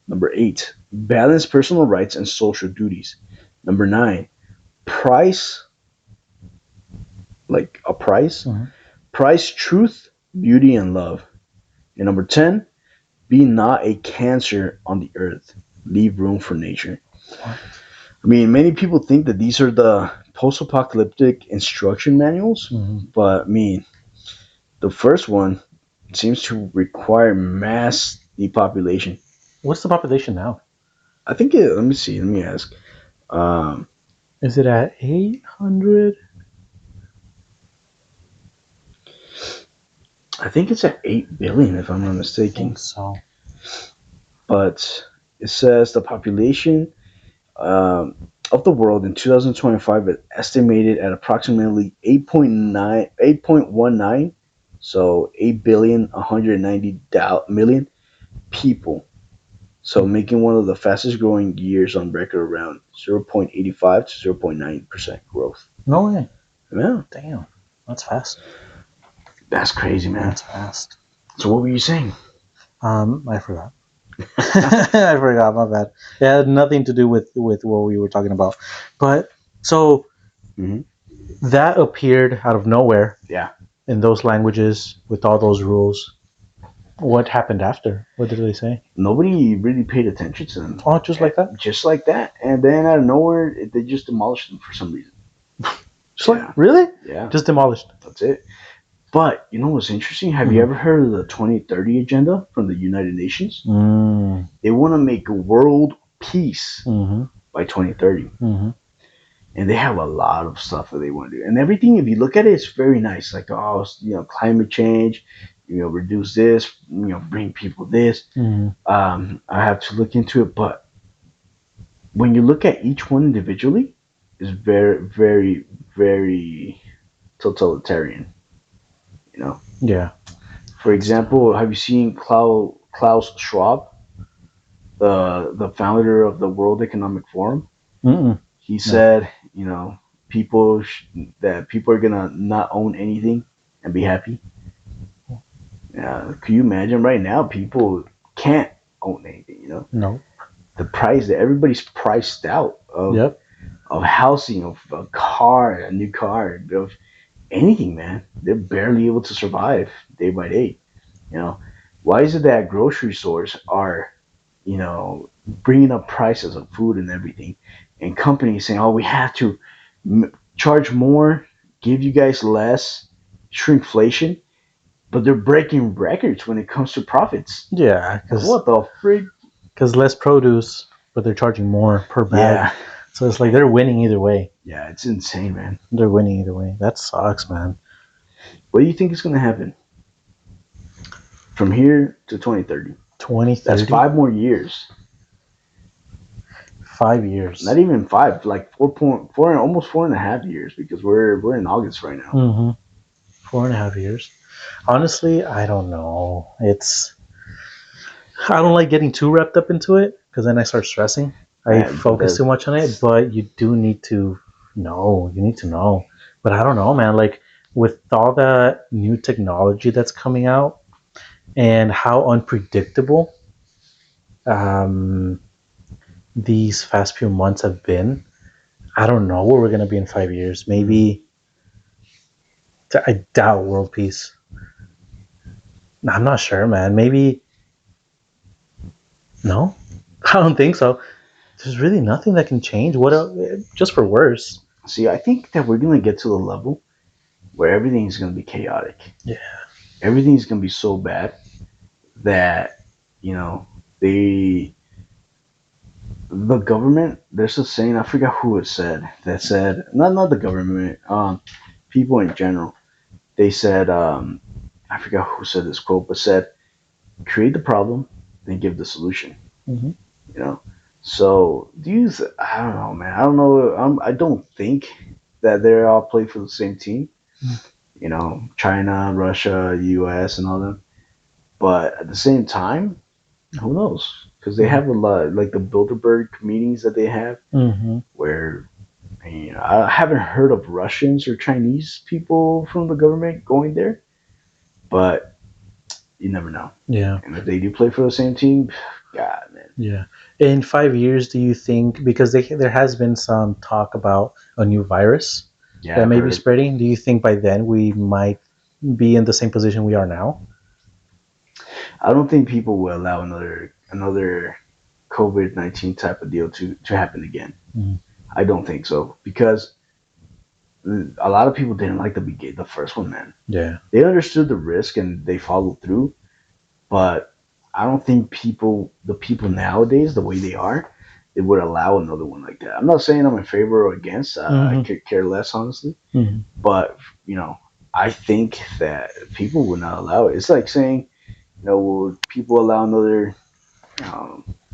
Number eight, balance personal rights and social duties. Number nine, price, like a price, Mm-hmm. price truth, beauty, and love. And number 10, be not a cancer on the earth. Leave room for nature. What? I mean, many people think that these are the post apocalyptic instruction manuals, Mm-hmm. but I mean, the first one seems to require mass depopulation. What's the population now? I think let me see, let me ask. Um, Is it at 800? I think it's at 8 billion, if I'm not I think mistaken. so. But it says the population of the world in 2025 is estimated at approximately 8.19, so 8 billion 190 million people. So making one of the fastest growing years on record, around 0.85 to 0.9% growth. No way. Yeah, Damn. That's fast. that's crazy, man. That's fast. So what were you saying? I forgot. I forgot. My bad. It had nothing to do with what we were talking about. But so Hmm. that appeared out of nowhere Yeah, in those languages with all those rules. What happened after? What did they say? nobody really paid attention to them. Oh, just like that? Just like that, and then out of nowhere, they just demolished them for some reason. Just like Yeah, really? yeah, Just demolished. that's it. But you know what's interesting? Have you Mm-hmm. ever heard of the 2030 agenda from the United Nations? Mm, They want to make world peace mm-hmm. by 2030, Mm-hmm. and they have a lot of stuff that they want to do. And everything, if you look at it, it's very nice. Like, oh, climate change, reduce this, bring people this. Mm-hmm. I have to look into it, but when you look at each one individually, it's very, very, very totalitarian. You know, Yeah. for example, have you seen Klaus Schwab, the founder of the World Economic Forum? Mm-mm. He No. said, people that people are gonna not own anything and be happy. Can you imagine right now? People can't own anything. No. The price that everybody's priced out Yep. of housing, of a car, a new car, of anything, man. They're barely able to survive day by day. You know, why is it that grocery stores are, bringing up prices of food and everything, and companies saying, "Oh, we have to charge more, give you guys less, shrinkflation," but they're breaking records when it comes to profits. Yeah. Like, Because what the frig? because less produce, but they're charging more per bag. Yeah, So it's like they're winning either way. yeah, it's insane, man. They're winning either way. That sucks, man. What do you think is going to happen from here to 2030? Twenty That's thirty, 5 more years. 5 years. Not even five, like 4.4, almost 4.5 years, because we're in August right now. Mm-hmm. 4.5 years. Honestly, I don't know. I don't like getting too wrapped up into it because then I start stressing. I Man, but focus too much on it, but you do need to know. You need to know. But I don't know, man. Like with all that new technology that's coming out and how unpredictable um, these past few months have been, I don't know where we're going to be in 5 years. Maybe I doubt world peace. I'm not sure, man. Maybe no. I don't think so. There's really nothing that can change. What just for worse? see, I think that we're going to get to the level where everything's going to be chaotic. Yeah. Everything's going to be so bad that, you know, they, the government, there's a saying, I forgot who it said, that said, not the government, people in general, they said, I forgot who said this quote, but said, create the problem, then give the solution. Mm-hmm. You know, so I don't know, man. I don't know. I don't think that they all play for the same team. You know, China, Russia, U.S., and all them. But at the same time, who knows? Because they have a lot, like the Bilderberg meetings that they have, Mm-hmm. where I haven't heard of Russians or Chinese people from the government going there, but you never know. Yeah. And if they do play for the same team, God, man. Yeah. In 5 years, do you think because there has been some talk about a new virus Yeah, that I've may be heard. spreading? Do you think by then we might be in the same position we are now? I don't think people will allow another COVID-19 type of deal to happen again. Mm. I don't think so because a lot of people didn't like the first one, man. Yeah. They understood the risk and they followed through, but I don't think the people nowadays, the way they are, they would allow another one like that. I'm not saying I'm in favor or against. I Mm-hmm. could care less, honestly. Mm-hmm. But you know, I think that people would not allow it. It's like saying, will people allow another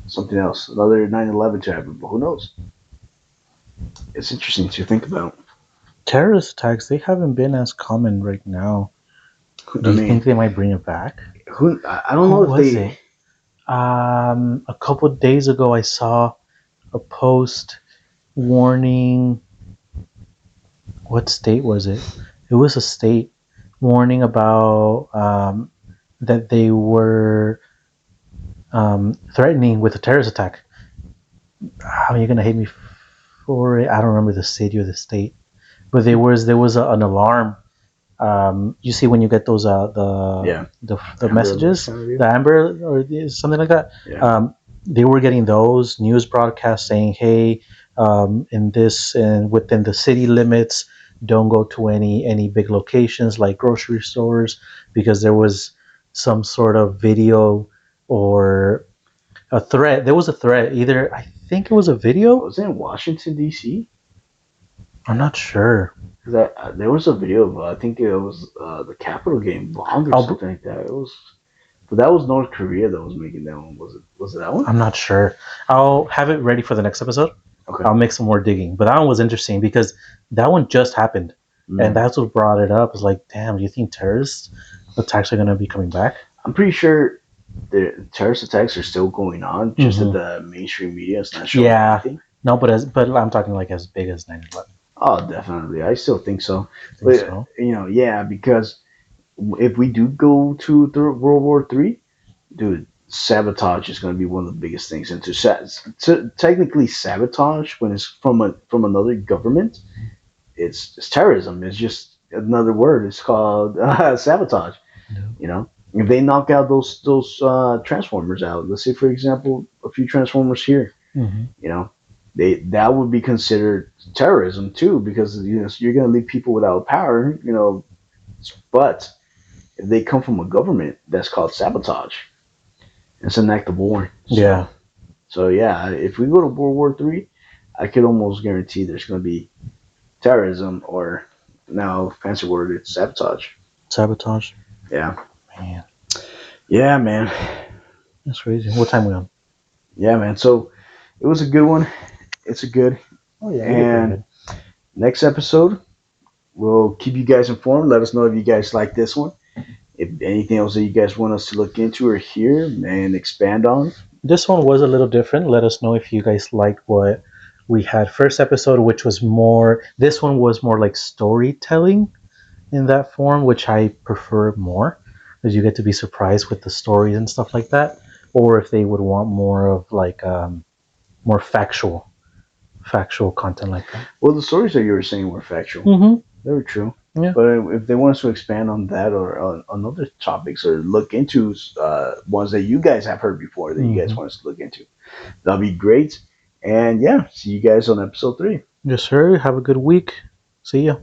something else, another 9/11 to happen? But who knows? It's interesting to think about. Terrorist attacks, they haven't been as common right now. Do I you mean, think they might bring it back? I don't Who know if was they. it? A couple of days ago, I saw a post warning. What state was it? It was a state warning about that they were threatening with a terrorist attack. How are you gonna hate me for it? I don't remember the city or the state, but there was an alarm. You see when you get those Yeah, the Amber Alerts messages, kind of deal. the Amber or something like that. Yeah, They were getting those news broadcasts saying, "Hey, in this and within the city limits, don't go to any big locations like grocery stores because there was some sort of video or a threat. There was a threat. Either I think it was a video. was it in Washington D.C.? I'm not sure. Because there was a video of I think it was the Capitol getting bombed or I'll, something like that. It was, but that was North Korea that was making that one. Was it? Was it that one? I'm not sure. I'll have it ready for the next episode. Okay. I'll make some more digging. But that one was interesting because that one just happened. And Mm. that's what brought it up. It's like, damn, do you think terrorist attacks are going to be coming back? I'm pretty sure the terrorist attacks are still going on, just that Mhm. the mainstream media is not showing Yeah. anything. No, but I'm talking like as big as 9/11. Oh, definitely. I still think so. I think But so. yeah, because if we do go to World War III, dude, sabotage is going to be one of the biggest things. And to technically sabotage when it's from another government, it's terrorism. It's just another word. It's called sabotage. No. You know, if they knock out those transformers out, let's say for example, a few transformers here, Mm-hmm. you know, that would be considered terrorism too, because you're going to leave people without power. But if they come from a government, that's called sabotage. It's an act of war. So Yeah. So yeah, if we go to World War III, I could almost guarantee there's going to be terrorism, or now fancy word, it's sabotage. Sabotage. Yeah, Man, yeah, man, that's crazy. What time we on? yeah, man. So it was a good one. It's a good. Oh yeah, we did pretty And good. next episode, we'll keep you guys informed. Let us know if you guys like this one. If anything else that you guys want us to look into or hear and expand on. This one was a little different. Let us know if you guys liked what we had first episode, which was more. This one was more like storytelling in that form, which I prefer more, because you get to be surprised with the stories and stuff like that. Or if they would want more of like more factual content like that. Well, the stories that you were saying were factual. Mm-hmm. They were true. Yeah. But if they want us to expand on that or on other topics or look into ones that you guys have heard before that you guys Mm-hmm. want us to look into, that'll be great. And yeah, see you guys on episode 3. Yes, sir. Have a good week. See ya.